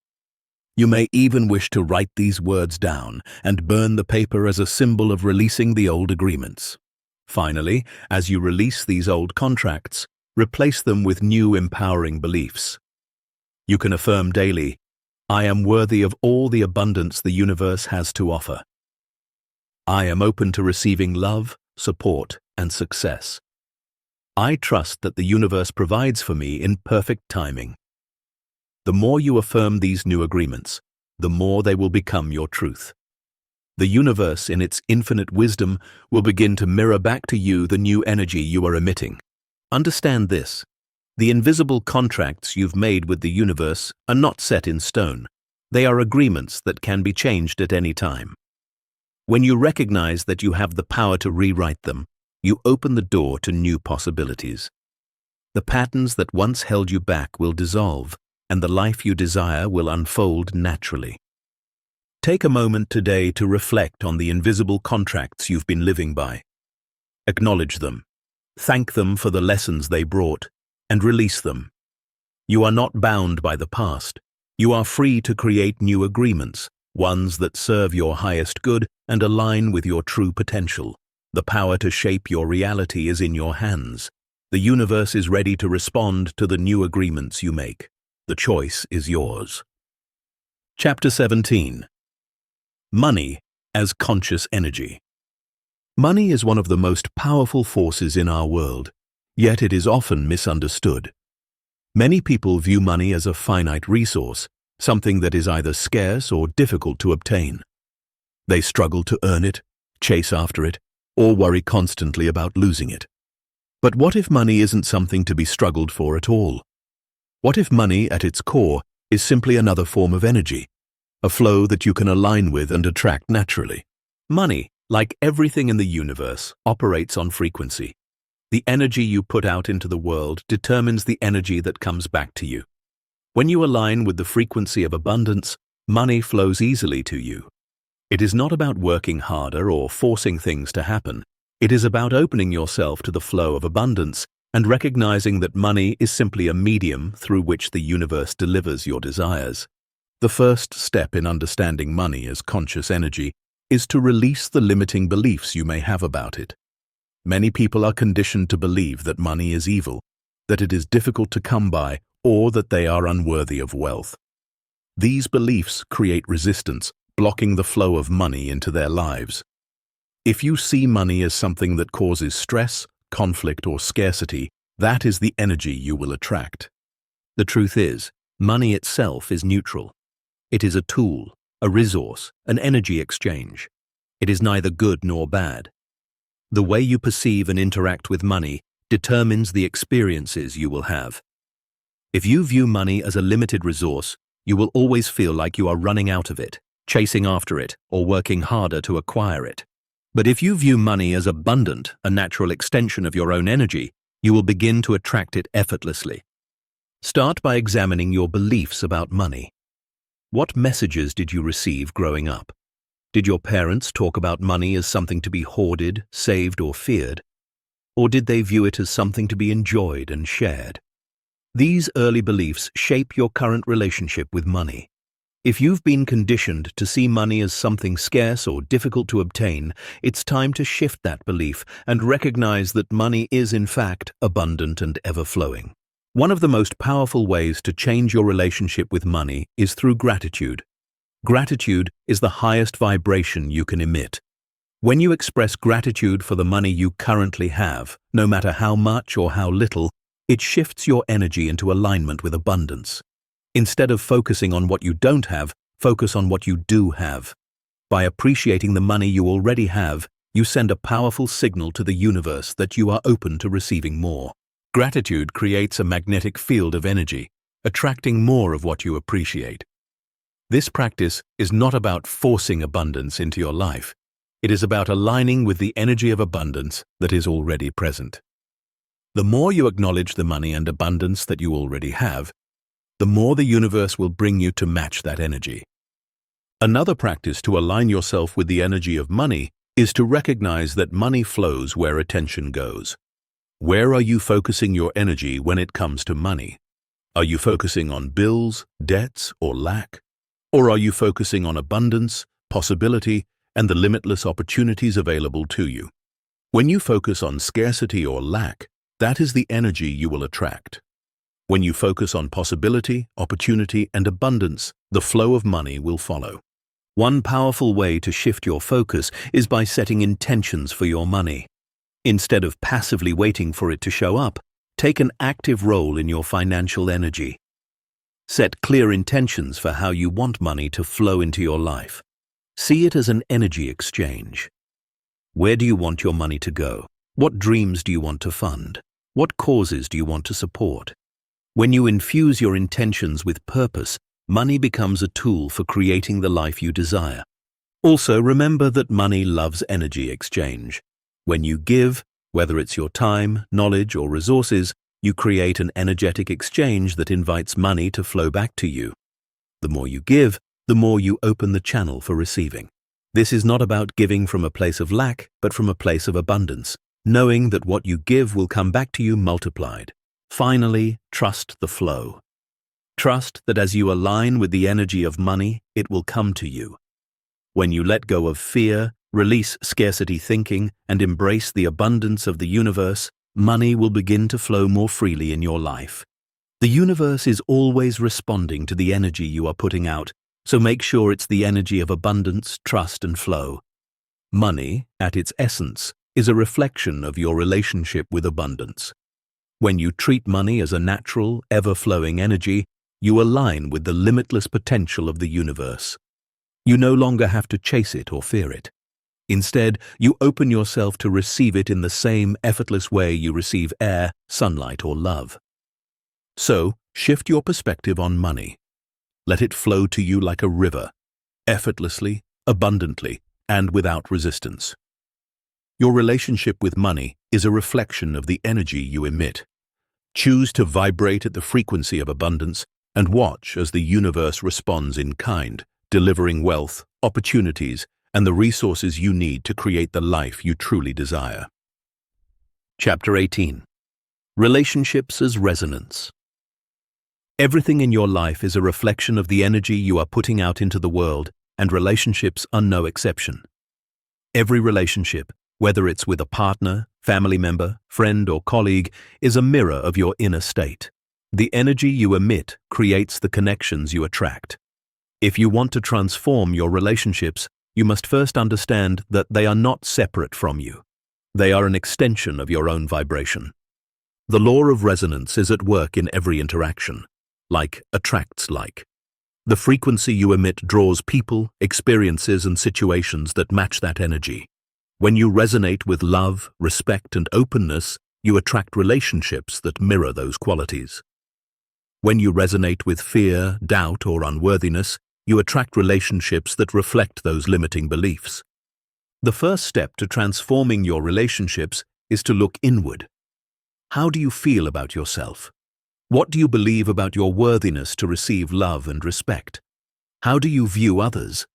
You may even wish to write these words down and burn the paper as a symbol of releasing the old agreements. Finally, as you release these old contracts, replace them with new empowering beliefs. You can affirm daily, I am worthy of all the abundance the universe has to offer. I am open to receiving love, support, and success. I trust that the universe provides for me in perfect timing. The more you affirm these new agreements, the more they will become your truth. The universe, in its infinite wisdom, will begin to mirror back to you the new energy you are emitting. Understand this. The invisible contracts you've made with the universe are not set in stone. They are agreements that can be changed at any time. When you recognize that you have the power to rewrite them, you open the door to new possibilities. The patterns that once held you back will dissolve, and the life you desire will unfold naturally. Take a moment today to reflect on the invisible contracts you've been living by. Acknowledge them, thank them for the lessons they brought, and release them. You are not bound by the past. You are free to create new agreements, ones that serve your highest good and align with your true potential. The power to shape your reality is in your hands. The universe is ready to respond to the new agreements you make. The choice is yours. Chapter 17. Money as conscious energy. Money is one of the most powerful forces in our world, yet it is often misunderstood. Many people view money as a finite resource, something that is either scarce or difficult to obtain. They struggle to earn it, chase after it, or worry constantly about losing it. But what if money isn't something to be struggled for at all? What if money, at its core, is simply another form of energy, a flow that you can align with and attract naturally? Money, like everything in the universe, operates on frequency. The energy you put out into the world determines the energy that comes back to you. When you align with the frequency of abundance, money flows easily to you. It is not about working harder or forcing things to happen. It is about opening yourself to the flow of abundance and recognizing that money is simply a medium through which the universe delivers your desires. The first step in understanding money as conscious energy is to release the limiting beliefs you may have about it. Many people are conditioned to believe that money is evil, that it is difficult to come by, or that they are unworthy of wealth. These beliefs create resistance, blocking the flow of money into their lives. If you see money as something that causes stress, conflict, or scarcity, that is the energy you will attract. The truth is, money itself is neutral. It is a tool, a resource, an energy exchange. It is neither good nor bad. The way you perceive and interact with money determines the experiences you will have. If you view money as a limited resource, you will always feel like you are running out of it, chasing after it, or working harder to acquire it. But if you view money as abundant, a natural extension of your own energy, you will begin to attract it effortlessly. Start by examining your beliefs about money. What messages did you receive growing up? Did your parents talk about money as something to be hoarded, saved, or feared? Or did they view it as something to be enjoyed and shared? These early beliefs shape your current relationship with money. If you've been conditioned to see money as something scarce or difficult to obtain, it's time to shift that belief and recognize that money is, in fact, abundant and ever-flowing. One of the most powerful ways to change your relationship with money is through gratitude. Gratitude is the highest vibration you can emit. When you express gratitude for the money you currently have, no matter how much or how little, it shifts your energy into alignment with abundance. Instead of focusing on what you don't have, focus on what you do have. By appreciating the money you already have, you send a powerful signal to the universe that you are open to receiving more. Gratitude creates a magnetic field of energy, attracting more of what you appreciate. This practice is not about forcing abundance into your life. It is about aligning with the energy of abundance that is already present. The more you acknowledge the money and abundance that you already have, the more the universe will bring you to match that energy. Another practice to align yourself with the energy of money is to recognize that money flows where attention goes. Where are you focusing your energy when it comes to money? Are you focusing on bills, debts, or lack? Or are you focusing on abundance, possibility, and the limitless opportunities available to you? When you focus on scarcity or lack, that is the energy you will attract. When you focus on possibility, opportunity, and abundance, the flow of money will follow. One powerful way to shift your focus is by setting intentions for your money. Instead of passively waiting for it to show up, take an active role in your financial energy. Set clear intentions for how you want money to flow into your life. See it as an energy exchange. Where do you want your money to go? What dreams do you want to fund? What causes do you want to support? When you infuse your intentions with purpose, money becomes a tool for creating the life you desire. Also, remember that money loves energy exchange. When you give, whether it's your time, knowledge, or resources, you create an energetic exchange that invites money to flow back to you. The more you give, the more you open the channel for receiving. This is not about giving from a place of lack, but from a place of abundance, knowing that what you give will come back to you multiplied. Finally, trust the flow. Trust that as you align with the energy of money, it will come to you. When you let go of fear, release scarcity thinking, and embrace the abundance of the universe, money will begin to flow more freely in your life. The universe is always responding to the energy you are putting out, so make sure it's the energy of abundance, trust, and flow. Money, at its essence, is a reflection of your relationship with abundance. When you treat money as a natural, ever-flowing energy, you align with the limitless potential of the universe. You no longer have to chase it or fear it. Instead, you open yourself to receive it in the same effortless way you receive air, sunlight, or love. So, shift your perspective on money. Let it flow to you like a river, effortlessly, abundantly, and without resistance. Your relationship with money is a reflection of the energy you emit. Choose to vibrate at the frequency of abundance and watch as the universe responds in kind, delivering wealth, opportunities, and the resources you need to create the life you truly desire. Chapter 18. Relationships as resonance. Everything in your life is a reflection of the energy you are putting out into the world, and relationships are no exception. Every relationship, whether it's with a partner, family member, friend, or colleague, is a mirror of your inner state. The energy you emit creates the connections you attract. If you want to transform your relationships, you must first understand that they are not separate from you. They are an extension of your own vibration. The law of resonance is at work in every interaction. Like attracts like. The frequency you emit draws people, experiences, and situations that match that energy. When you resonate with love, respect, and openness, you attract relationships that mirror those qualities. When you resonate with fear, doubt, or unworthiness, you attract relationships that reflect those limiting beliefs. The first step to transforming your relationships is to look inward. How do you feel about yourself? What do you believe about your worthiness to receive love and respect? How do you view others?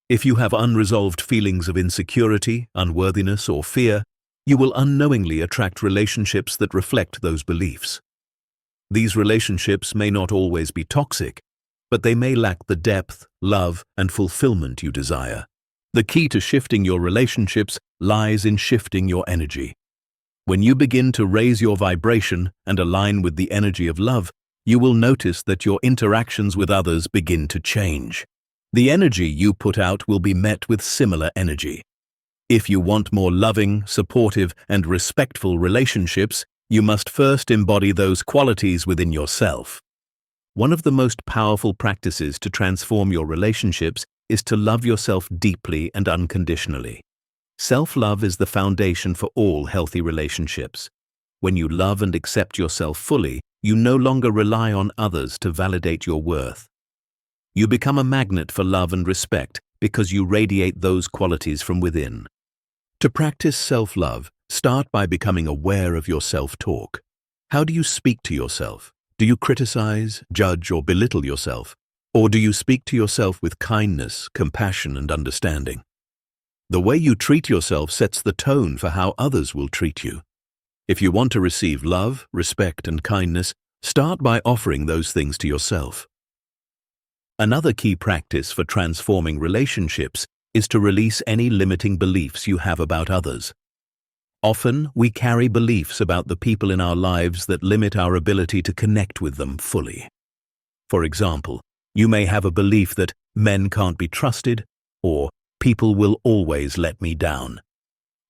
If you have unresolved feelings of insecurity, unworthiness, or fear, you will unknowingly attract relationships that reflect those beliefs. These relationships may not always be toxic, but they may lack the depth, love, and fulfillment you desire. The key to shifting your relationships lies in shifting your energy. When you begin to raise your vibration and align with the energy of love, you will notice that your interactions with others begin to change. The energy you put out will be met with similar energy. If you want more loving, supportive, and respectful relationships, you must first embody those qualities within yourself. One of the most powerful practices to transform your relationships is to love yourself deeply and unconditionally. Self-love is the foundation for all healthy relationships. When you love and accept yourself fully, you no longer rely on others to validate your worth. You become a magnet for love and respect because you radiate those qualities from within. To practice self-love, start by becoming aware of your self-talk. How do you speak to yourself? Do you criticize, judge, or belittle yourself? Or do you speak to yourself with kindness, compassion, and understanding? The way you treat yourself sets the tone for how others will treat you. If you want to receive love, respect, and kindness, start by offering those things to yourself. Another key practice for transforming relationships is to release any limiting beliefs you have about others. Often, we carry beliefs about the people in our lives that limit our ability to connect with them fully. For example, you may have a belief that men can't be trusted, or people will always let me down.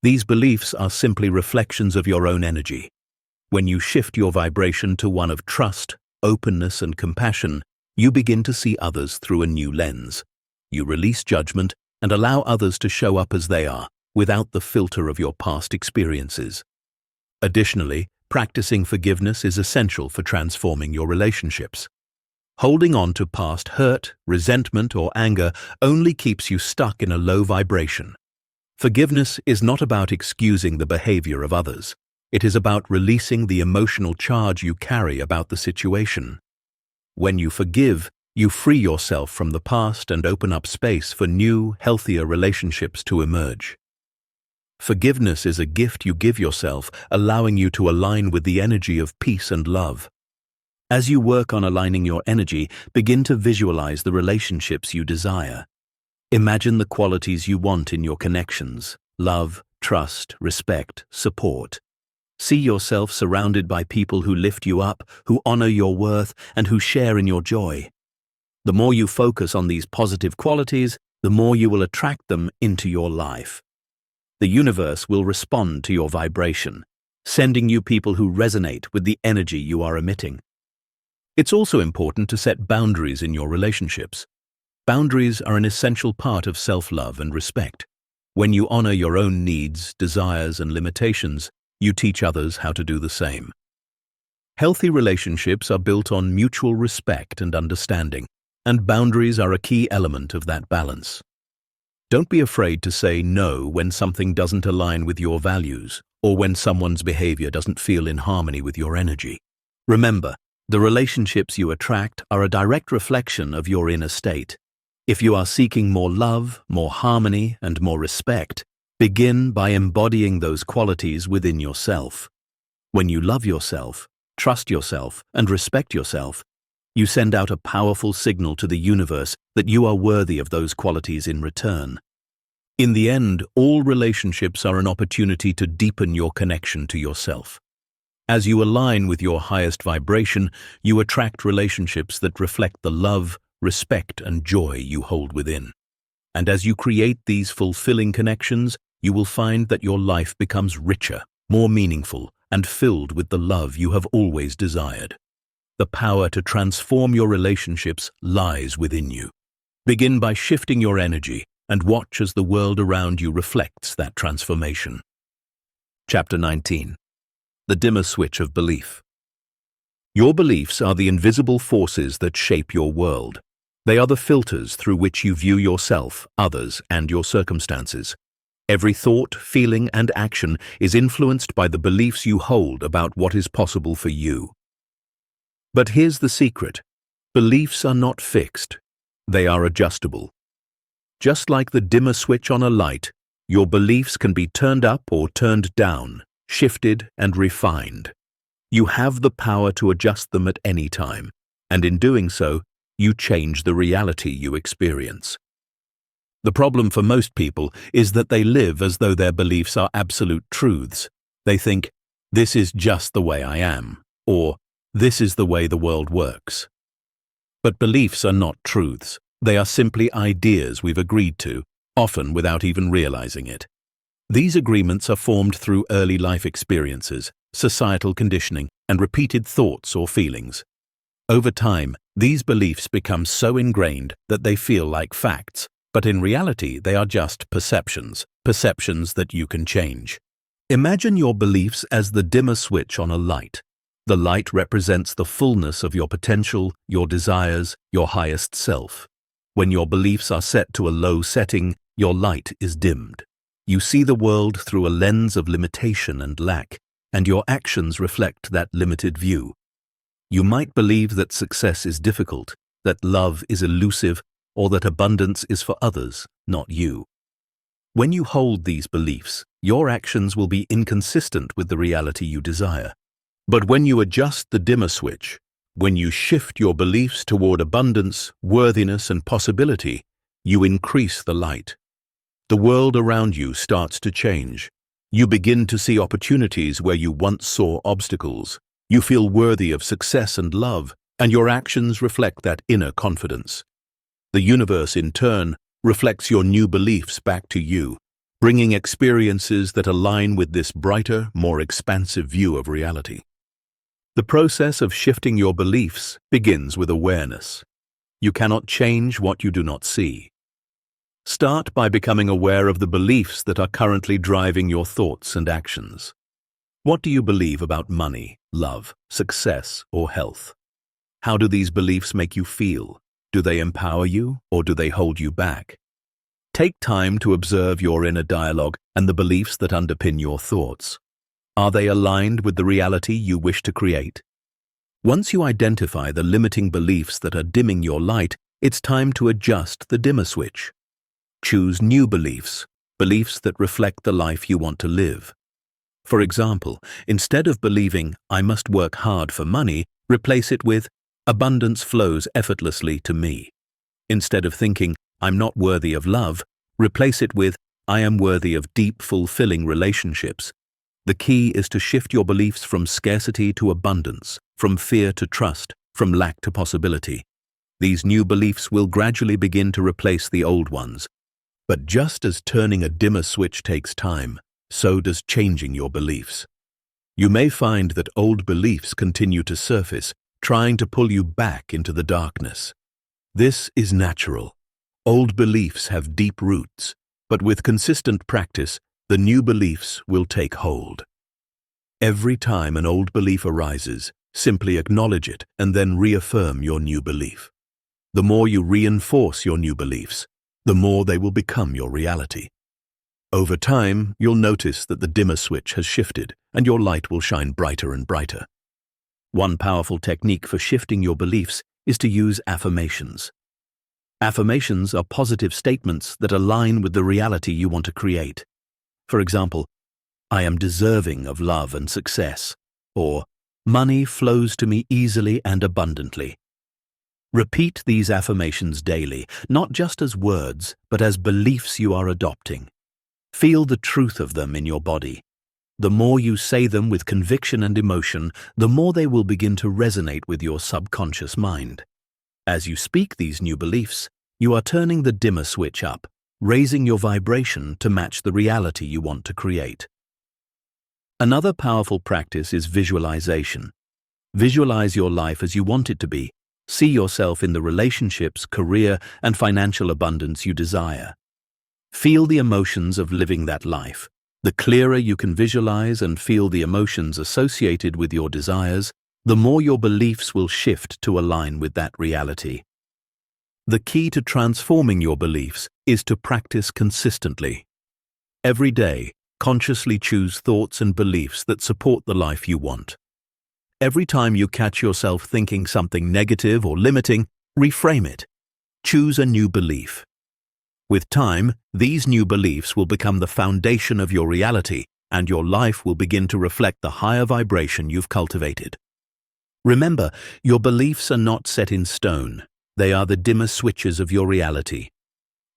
These beliefs are simply reflections of your own energy. When you shift your vibration to one of trust, openness, and compassion, you begin to see others through a new lens. You release judgment and allow others to show up as they are, without the filter of your past experiences. Additionally, practicing forgiveness is essential for transforming your relationships. Holding on to past hurt, resentment, or anger only keeps you stuck in a low vibration. Forgiveness is not about excusing the behavior of others. It is about releasing the emotional charge you carry about the situation. When you forgive, you free yourself from the past and open up space for new, healthier relationships to emerge. Forgiveness is a gift you give yourself, allowing you to align with the energy of peace and love. As you work on aligning your energy, begin to visualize the relationships you desire. Imagine the qualities you want in your connections: love, trust, respect, support. See yourself surrounded by people who lift you up, who honor your worth, and who share in your joy. The more you focus on these positive qualities, the more you will attract them into your life. The universe will respond to your vibration, sending you people who resonate with the energy you are emitting. It's also important to set boundaries in your relationships. Boundaries are an essential part of self-love and respect. When you honor your own needs, desires, and limitations, you teach others how to do the same. Healthy relationships are built on mutual respect and understanding, and boundaries are a key element of that balance. Don't be afraid to say no when something doesn't align with your values, or when someone's behavior doesn't feel in harmony with your energy. Remember, the relationships you attract are a direct reflection of your inner state. If you are seeking more love, more harmony, and more respect, begin by embodying those qualities within yourself. When you love yourself, trust yourself, and respect yourself, you send out a powerful signal to the universe that you are worthy of those qualities in return. In the end, all relationships are an opportunity to deepen your connection to yourself. As you align with your highest vibration, you attract relationships that reflect the love, respect, and joy you hold within. And as you create these fulfilling connections, you will find that your life becomes richer, more meaningful, and filled with the love you have always desired. The power to transform your relationships lies within you. Begin by shifting your energy and watch as the world around you reflects that transformation. Chapter 19. The dimmer switch of belief. Your beliefs are the invisible forces that shape your world. They are the filters through which you view yourself, others, and your circumstances. Every thought, feeling, and action is influenced by the beliefs you hold about what is possible for you. But here's the secret. Beliefs are not fixed. They are adjustable. Just like the dimmer switch on a light, your beliefs can be turned up or turned down, shifted and refined. You have the power to adjust them at any time, and in doing so, you change the reality you experience. The problem for most people is that they live as though their beliefs are absolute truths. They think, "This is just the way I am," or "This is the way the world works." But beliefs are not truths. They are simply ideas we've agreed to, often without even realizing it. These agreements are formed through early life experiences, societal conditioning, and repeated thoughts or feelings. Over time, these beliefs become so ingrained that they feel like facts, but in reality they are just perceptions that you can change. Imagine your beliefs as the dimmer switch on a light. The light represents the fullness of your potential, your desires, your highest self. When your beliefs are set to a low setting, your light is dimmed. You see the world through a lens of limitation and lack, and your actions reflect that limited view. You might believe that success is difficult, that love is elusive, or that abundance is for others, not you. When you hold these beliefs, your actions will be inconsistent with the reality you desire. But when you adjust the dimmer switch, when you shift your beliefs toward abundance, worthiness, and possibility, you increase the light. The world around you starts to change. You begin to see opportunities where you once saw obstacles. You feel worthy of success and love, and your actions reflect that inner confidence. The universe, in turn, reflects your new beliefs back to you, bringing experiences that align with this brighter, more expansive view of reality. The process of shifting your beliefs begins with awareness. You cannot change what you do not see. Start by becoming aware of the beliefs that are currently driving your thoughts and actions. What do you believe about money, love, success, or health? How do these beliefs make you feel? Do they empower you, or do they hold you back? Take time to observe your inner dialogue and the beliefs that underpin your thoughts. Are they aligned with the reality you wish to create? Once you identify the limiting beliefs that are dimming your light, it's time to adjust the dimmer switch. Choose new beliefs, beliefs that reflect the life you want to live. For example, instead of believing, "I must work hard for money," replace it with, "Abundance flows effortlessly to me." Instead of thinking, "I'm not worthy of love," replace it with, "I am worthy of deep, fulfilling relationships." The key is to shift your beliefs from scarcity to abundance, from fear to trust, from lack to possibility. These new beliefs will gradually begin to replace the old ones. But just as turning a dimmer switch takes time, so does changing your beliefs. You may find that old beliefs continue to surface, trying to pull you back into the darkness. This is natural. Old beliefs have deep roots, but with consistent practice, the new beliefs will take hold. Every time an old belief arises, simply acknowledge it and then reaffirm your new belief. The more you reinforce your new beliefs, the more they will become your reality. Over time, you'll notice that the dimmer switch has shifted and your light will shine brighter and brighter. One powerful technique for shifting your beliefs is to use affirmations. Affirmations are positive statements that align with the reality you want to create. For example, "I am deserving of love and success," or money flows to me easily and abundantly. Repeat these affirmations daily, not just as words, but as beliefs you are adopting. Feel the truth of them in your body. The more you say them with conviction and emotion, the more they will begin to resonate with your subconscious mind. As you speak these new beliefs, you are turning the dimmer switch up, raising your vibration to match the reality you want to create. Another powerful practice is visualization. Visualize your life as you want it to be. See yourself in the relationships, career, and financial abundance you desire. Feel the emotions of living that life. The clearer you can visualize and feel the emotions associated with your desires, the more your beliefs will shift to align with that reality. The key to transforming your beliefs is to practice consistently. Every day, consciously choose thoughts and beliefs that support the life you want. Every time you catch yourself thinking something negative or limiting, reframe it. Choose a new belief. With time, these new beliefs will become the foundation of your reality, and your life will begin to reflect the higher vibration you've cultivated. Remember, your beliefs are not set in stone. They are the dimmer switches of your reality.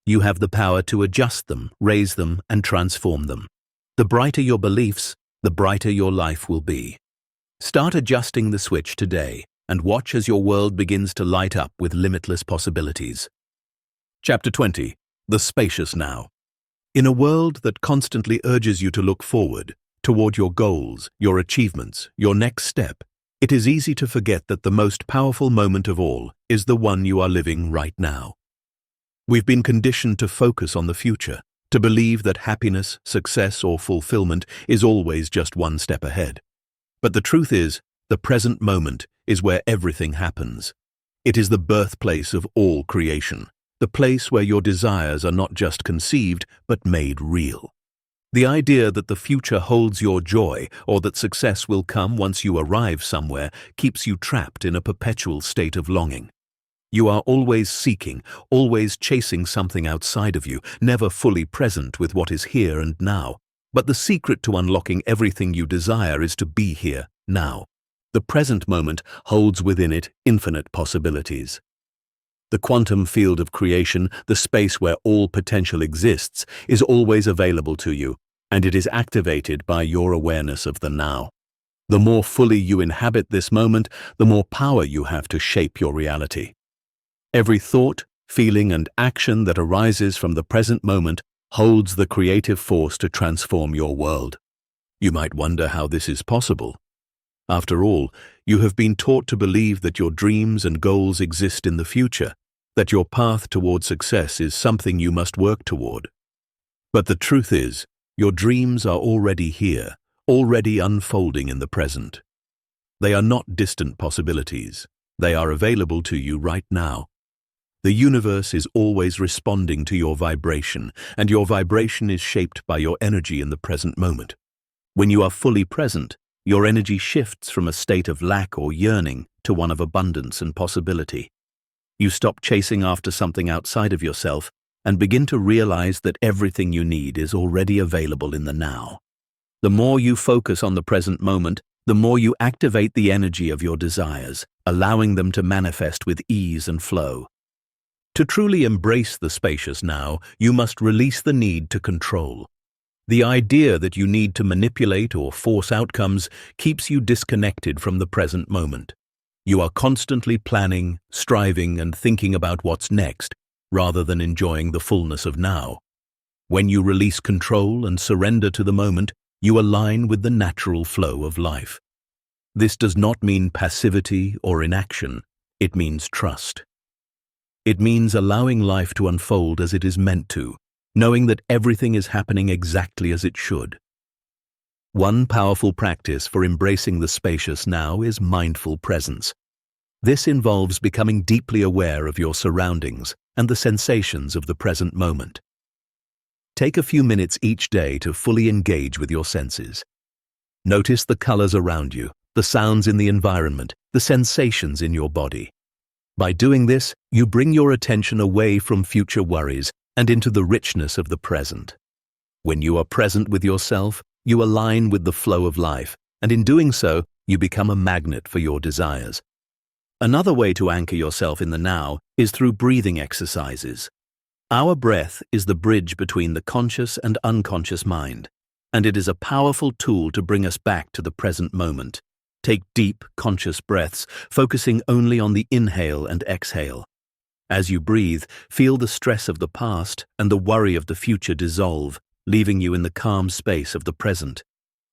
You have the power to adjust them, raise them, and transform them. The brighter your beliefs, the brighter your life will be. Start adjusting the switch today and watch as your world begins to light up with limitless possibilities. Chapter 20. The Spacious Now. In a world that constantly urges you to look forward, toward your goals, your achievements, your next step, it is easy to forget that the most powerful moment of all is the one you are living right now. We've been conditioned to focus on the future, to believe that happiness, success, or fulfillment is always just one step ahead. But the truth is, the present moment is where everything happens. It is the birthplace of all creation, the place where your desires are not just conceived, but made real. The idea that the future holds your joy or that success will come once you arrive somewhere keeps you trapped in a perpetual state of longing. You are always seeking, always chasing something outside of you, never fully present with what is here and now. But the secret to unlocking everything you desire is to be here, now. The present moment holds within it infinite possibilities. The quantum field of creation, the space where all potential exists, is always available to you, and it is activated by your awareness of the now. The more fully you inhabit this moment, the more power you have to shape your reality. Every thought, feeling, and action that arises from the present moment holds the creative force to transform your world. You might wonder how this is possible. After all, you have been taught to believe that your dreams and goals exist in the future, that your path toward success is something you must work toward. But the truth is, your dreams are already here, already unfolding in the present. They are not distant possibilities. They are available to you right now. The universe is always responding to your vibration, and your vibration is shaped by your energy in the present moment. When you are fully present, your energy shifts from a state of lack or yearning to one of abundance and possibility. You stop chasing after something outside of yourself and begin to realize that everything you need is already available in the now. The more you focus on the present moment, the more you activate the energy of your desires, allowing them to manifest with ease and flow. To truly embrace the spacious now, you must release the need to control. The idea that you need to manipulate or force outcomes keeps you disconnected from the present moment. You are constantly planning, striving, and thinking about what's next, rather than enjoying the fullness of now. When you release control and surrender to the moment, you align with the natural flow of life. This does not mean passivity or inaction. It means trust. It means allowing life to unfold as it is meant to, knowing that everything is happening exactly as it should. One powerful practice for embracing the spacious now is mindful presence. This involves becoming deeply aware of your surroundings and the sensations of the present moment. Take a few minutes each day to fully engage with your senses. Notice the colors around you, the sounds in the environment, the sensations in your body. By doing this, you bring your attention away from future worries and into the richness of the present. When you are present with yourself, you align with the flow of life, and in doing so, You become a magnet for your desires. Another way to anchor yourself in the now is through breathing exercises. Our breath is the bridge between the conscious and unconscious mind, and it is a powerful tool to bring us back to the present moment. Take deep, conscious breaths, focusing only on the inhale and exhale. As you breathe, feel the stress of the past and the worry of the future dissolve, leaving you in the calm space of the present.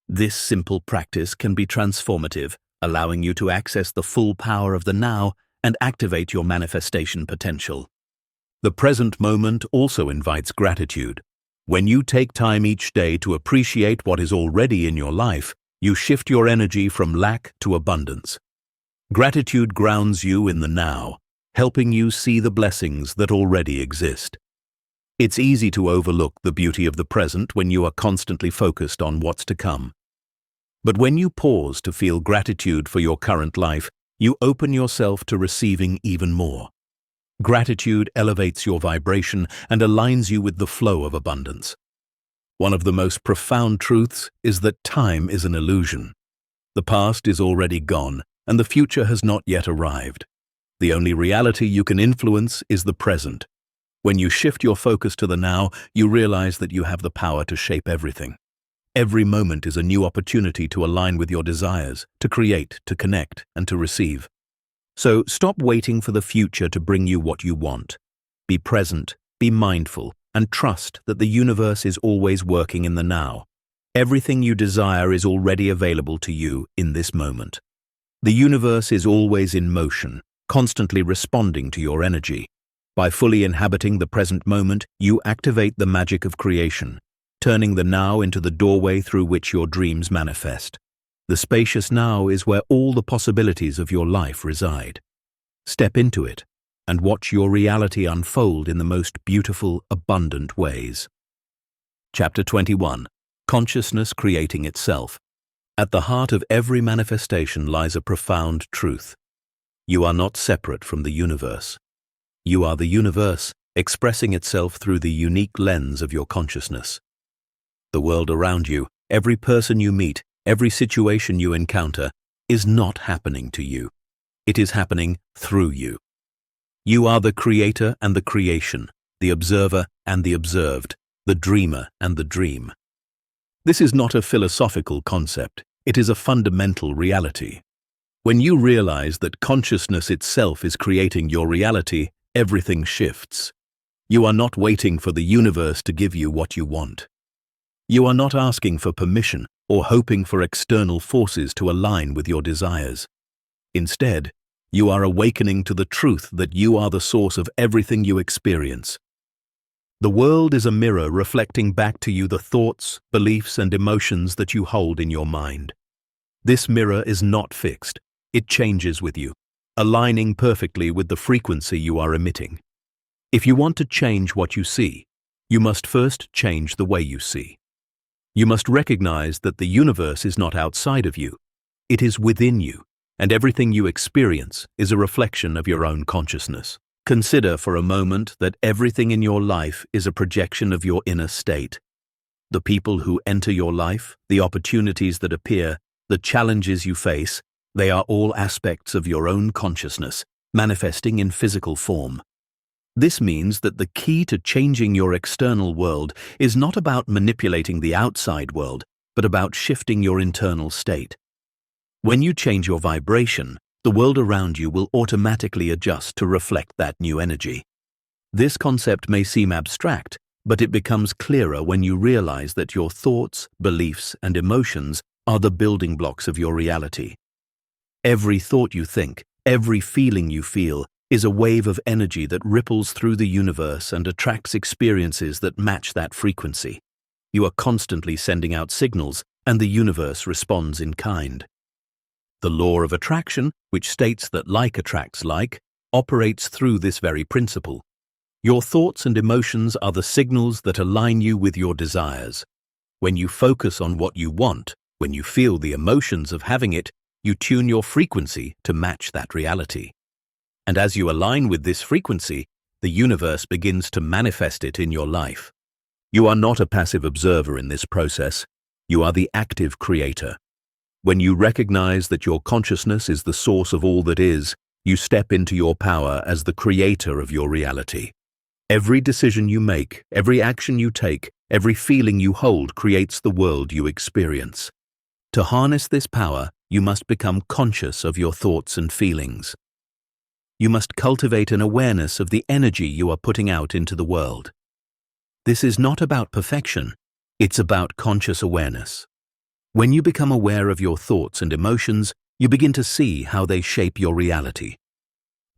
This simple practice can be transformative, allowing you to access the full power of the now and activate your manifestation potential. The present moment also invites gratitude. When you take time each day to appreciate what is already in your life, you shift your energy from lack to abundance. Gratitude grounds you in the now, helping you see the blessings that already exist. It's easy to overlook the beauty of the present when you are constantly focused on what's to come. But when you pause to feel gratitude for your current life, you open yourself to receiving even more. Gratitude elevates your vibration and aligns you with the flow of abundance. One of the most profound truths is that time is an illusion. The past is already gone, and the future has not yet arrived. The only reality you can influence is the present. When you shift your focus to the now, you realize that you have the power to shape everything. Every moment is a new opportunity to align with your desires, to create, to connect, and to receive. So stop waiting for the future to bring you what you want. Be present, be mindful, and trust that the universe is always working in the now. Everything you desire is already available to you in this moment. The universe is always in motion, constantly responding to your energy. By fully inhabiting the present moment, you activate the magic of creation, turning the now into the doorway through which your dreams manifest. The spacious now is where all the possibilities of your life reside. Step into it and watch your reality unfold in the most beautiful, abundant ways. Chapter 21. Consciousness Creating Itself. At the heart of every manifestation lies a profound truth. You are not separate from the universe. You are the universe, expressing itself through the unique lens of your consciousness. The world around you, every person you meet, every situation you encounter, is not happening to you. It is happening through you. You are the creator and the creation, the observer and the observed, the dreamer and the dream. This is not a philosophical concept, it is a fundamental reality. When you realize that consciousness itself is creating your reality, everything shifts. You are not waiting for the universe to give you what you want. You are not asking for permission or hoping for external forces to align with your desires. Instead, you are awakening to the truth that you are the source of everything you experience. The world is a mirror reflecting back to you the thoughts, beliefs, and emotions that you hold in your mind. This mirror is not fixed. It changes with you, aligning perfectly with the frequency you are emitting. If you want to change what you see, you must first change the way you see. You must recognize that the universe is not outside of you. It is within you, and everything you experience is a reflection of your own consciousness. Consider for a moment that everything in your life is a projection of your inner state. The people who enter your life, the opportunities that appear, the challenges you face, they are all aspects of your own consciousness, manifesting in physical form. This means that the key to changing your external world is not about manipulating the outside world, but about shifting your internal state. When you change your vibration, the world around you will automatically adjust to reflect that new energy. This concept may seem abstract, but it becomes clearer when you realize that your thoughts, beliefs, and emotions are the building blocks of your reality. Every thought you think, every feeling you feel, is a wave of energy that ripples through the universe and attracts experiences that match that frequency. You are constantly sending out signals, and the universe responds in kind. The law of attraction, which states that like attracts like, operates through this very principle. Your thoughts and emotions are the signals that align you with your desires. When you focus on what you want, when you feel the emotions of having it, you tune your frequency to match that reality. And as you align with this frequency, the universe begins to manifest it in your life. You are not a passive observer in this process. You are the active creator. When you recognize that your consciousness is the source of all that is, you step into your power as the creator of your reality. Every decision you make, every action you take, every feeling you hold creates the world you experience. To harness this power, you must become conscious of your thoughts and feelings. You must cultivate an awareness of the energy you are putting out into the world. This is not about perfection, it's about conscious awareness. When you become aware of your thoughts and emotions, you begin to see how they shape your reality.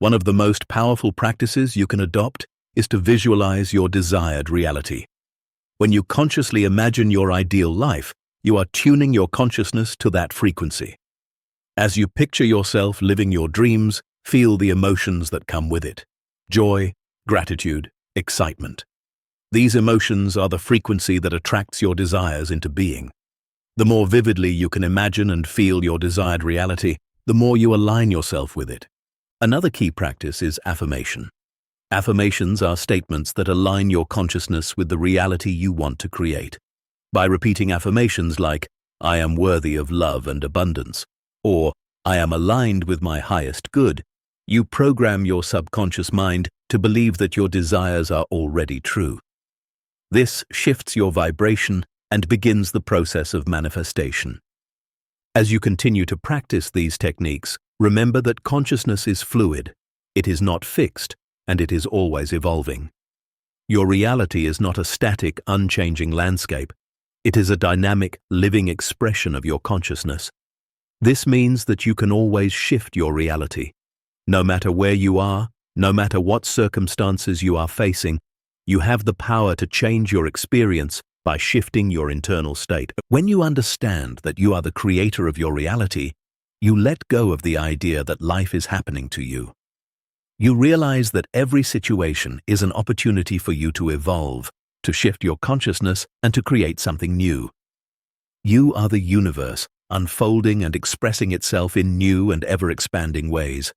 One of the most powerful practices you can adopt is to visualize your desired reality. When you consciously imagine your ideal life, you are tuning your consciousness to that frequency. As you picture yourself living your dreams, feel the emotions that come with it: joy, gratitude, excitement. These emotions are the frequency that attracts your desires into being. The more vividly you can imagine and feel your desired reality, the more you align yourself with it. Another key practice is affirmation. Affirmations are statements that align your consciousness with the reality you want to create. By repeating affirmations like, "I am worthy of love and abundance," or "I am aligned with my highest good," you program your subconscious mind to believe that your desires are already true. This shifts your vibration and begins the process of manifestation. As you continue to practice these techniques, remember that consciousness is fluid. It is not fixed, and it is always evolving. Your reality is not a static, unchanging landscape. It is a dynamic, living expression of your consciousness. This means that you can always shift your reality. No matter where you are, no matter what circumstances you are facing, you have the power to change your experience by shifting your internal state. When you understand that you are the creator of your reality, you let go of the idea that life is happening to you. You realize that every situation is an opportunity for you to evolve, to shift your consciousness, and to create something new. You are the universe, unfolding and expressing itself in new and ever-expanding ways.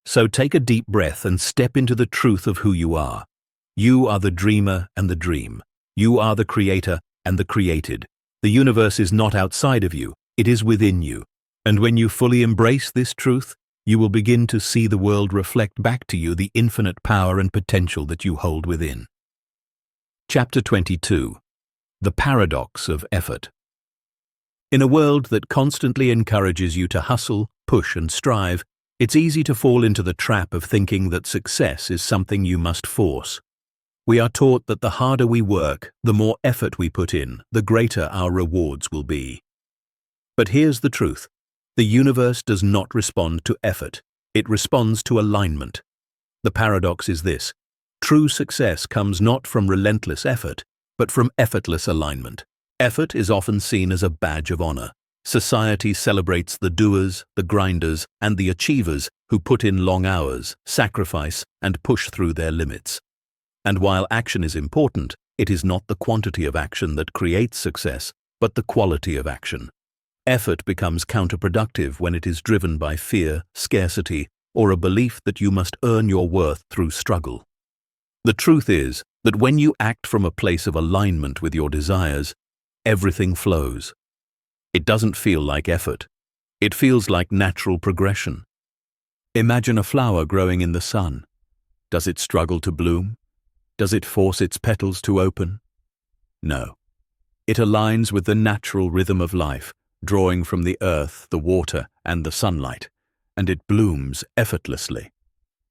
So take a deep breath and step into the truth of who you are. You are the dreamer and the dream. You are the creator and the created. The universe is not outside of you, it is within you. And when you fully embrace this truth, you will begin to see the world reflect back to you the infinite power and potential that you hold within. Chapter 22. The Paradox of Effort. In a world that constantly encourages you to hustle, push, and strive, it's easy to fall into the trap of thinking that success is something you must force. We are taught that the harder we work, the more effort we put in, the greater our rewards will be. But here's the truth. The universe does not respond to effort. It responds to alignment. The paradox is this: true success comes not from relentless effort, but from effortless alignment. Effort is often seen as a badge of honor. Society celebrates the doers, the grinders, and the achievers who put in long hours, sacrifice, and push through their limits. And while action is important, it is not the quantity of action that creates success, but the quality of action. Effort becomes counterproductive when it is driven by fear, scarcity, or a belief that you must earn your worth through struggle. The truth is that when you act from a place of alignment with your desires, everything flows. It doesn't feel like effort. It feels like natural progression. Imagine a flower growing in the sun. Does it struggle to bloom? Does it force its petals to open? No. It aligns with the natural rhythm of life, drawing from the earth, the water, and the sunlight, and it blooms effortlessly.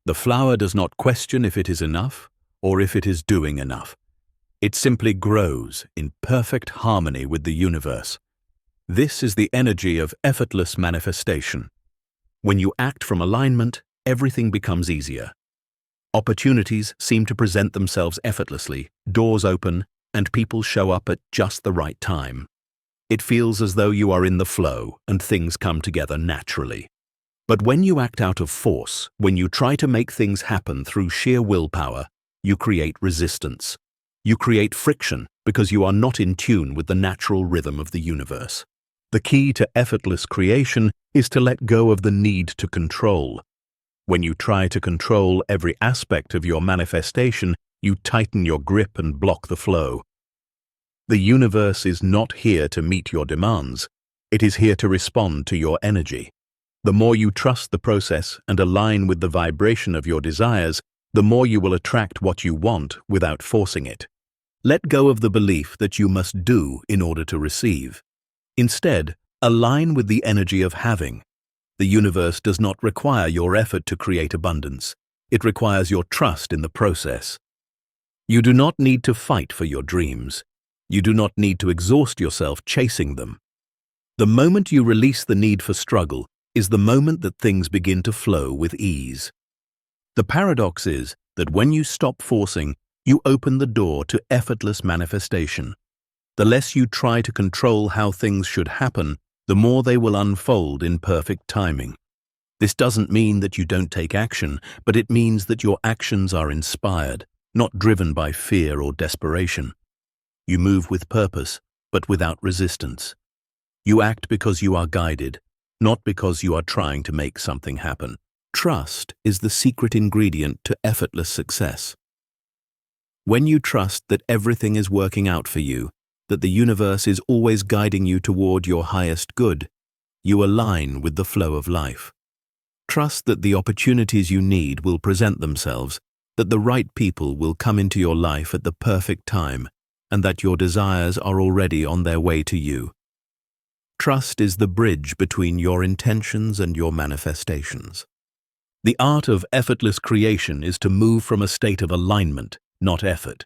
The flower does not question if it is enough or if it is doing enough. It simply grows in perfect harmony with the universe. This is the energy of effortless manifestation. When you act from alignment, everything becomes easier. Opportunities seem to present themselves effortlessly, doors open, and people show up at just the right time. It feels as though you are in the flow and things come together naturally. But when you act out of force, when you try to make things happen through sheer willpower, you create resistance. You create friction because you are not in tune with the natural rhythm of the universe. The key to effortless creation is to let go of the need to control. When you try to control every aspect of your manifestation, you tighten your grip and block the flow. The universe is not here to meet your demands. It is here to respond to your energy. The more you trust the process and align with the vibration of your desires, the more you will attract what you want without forcing it. Let go of the belief that you must do in order to receive. Instead, align with the energy of having. The universe does not require your effort to create abundance. It requires your trust in the process. You do not need to fight for your dreams. You do not need to exhaust yourself chasing them. The moment you release the need for struggle is the moment that things begin to flow with ease. The paradox is that when you stop forcing, you open the door to effortless manifestation. The less you try to control how things should happen, the more they will unfold in perfect timing. This doesn't mean that you don't take action, but it means that your actions are inspired, not driven by fear or desperation. You move with purpose, but without resistance. You act because you are guided, not because you are trying to make something happen. Trust is the secret ingredient to effortless success. When you trust that everything is working out for you, that the universe is always guiding you toward your highest good, you align with the flow of life. Trust that the opportunities you need will present themselves, that the right people will come into your life at the perfect time, and that your desires are already on their way to you. Trust is the bridge between your intentions and your manifestations. The art of effortless creation is to move from a state of alignment, not effort.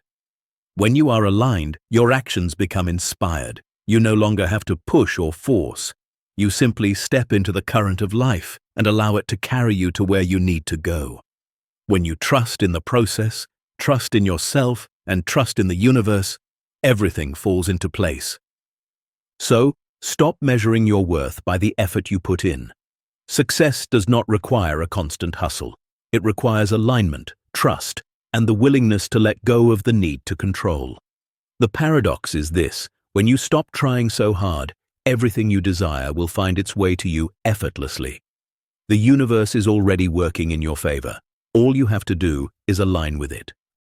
When you are aligned, your actions become inspired. You no longer have to push or force. You simply step into the current of life and allow it to carry you to where you need to go. When you trust in the process, trust in yourself, and trust in the universe, everything falls into place. So, stop measuring your worth by the effort you put in. Success does not require a constant hustle. It requires alignment, trust, and the willingness to let go of the need to control. The paradox is this: when you stop trying so hard, everything you desire will find its way to you effortlessly. The universe is already working in your favor. All you have to do is align with it.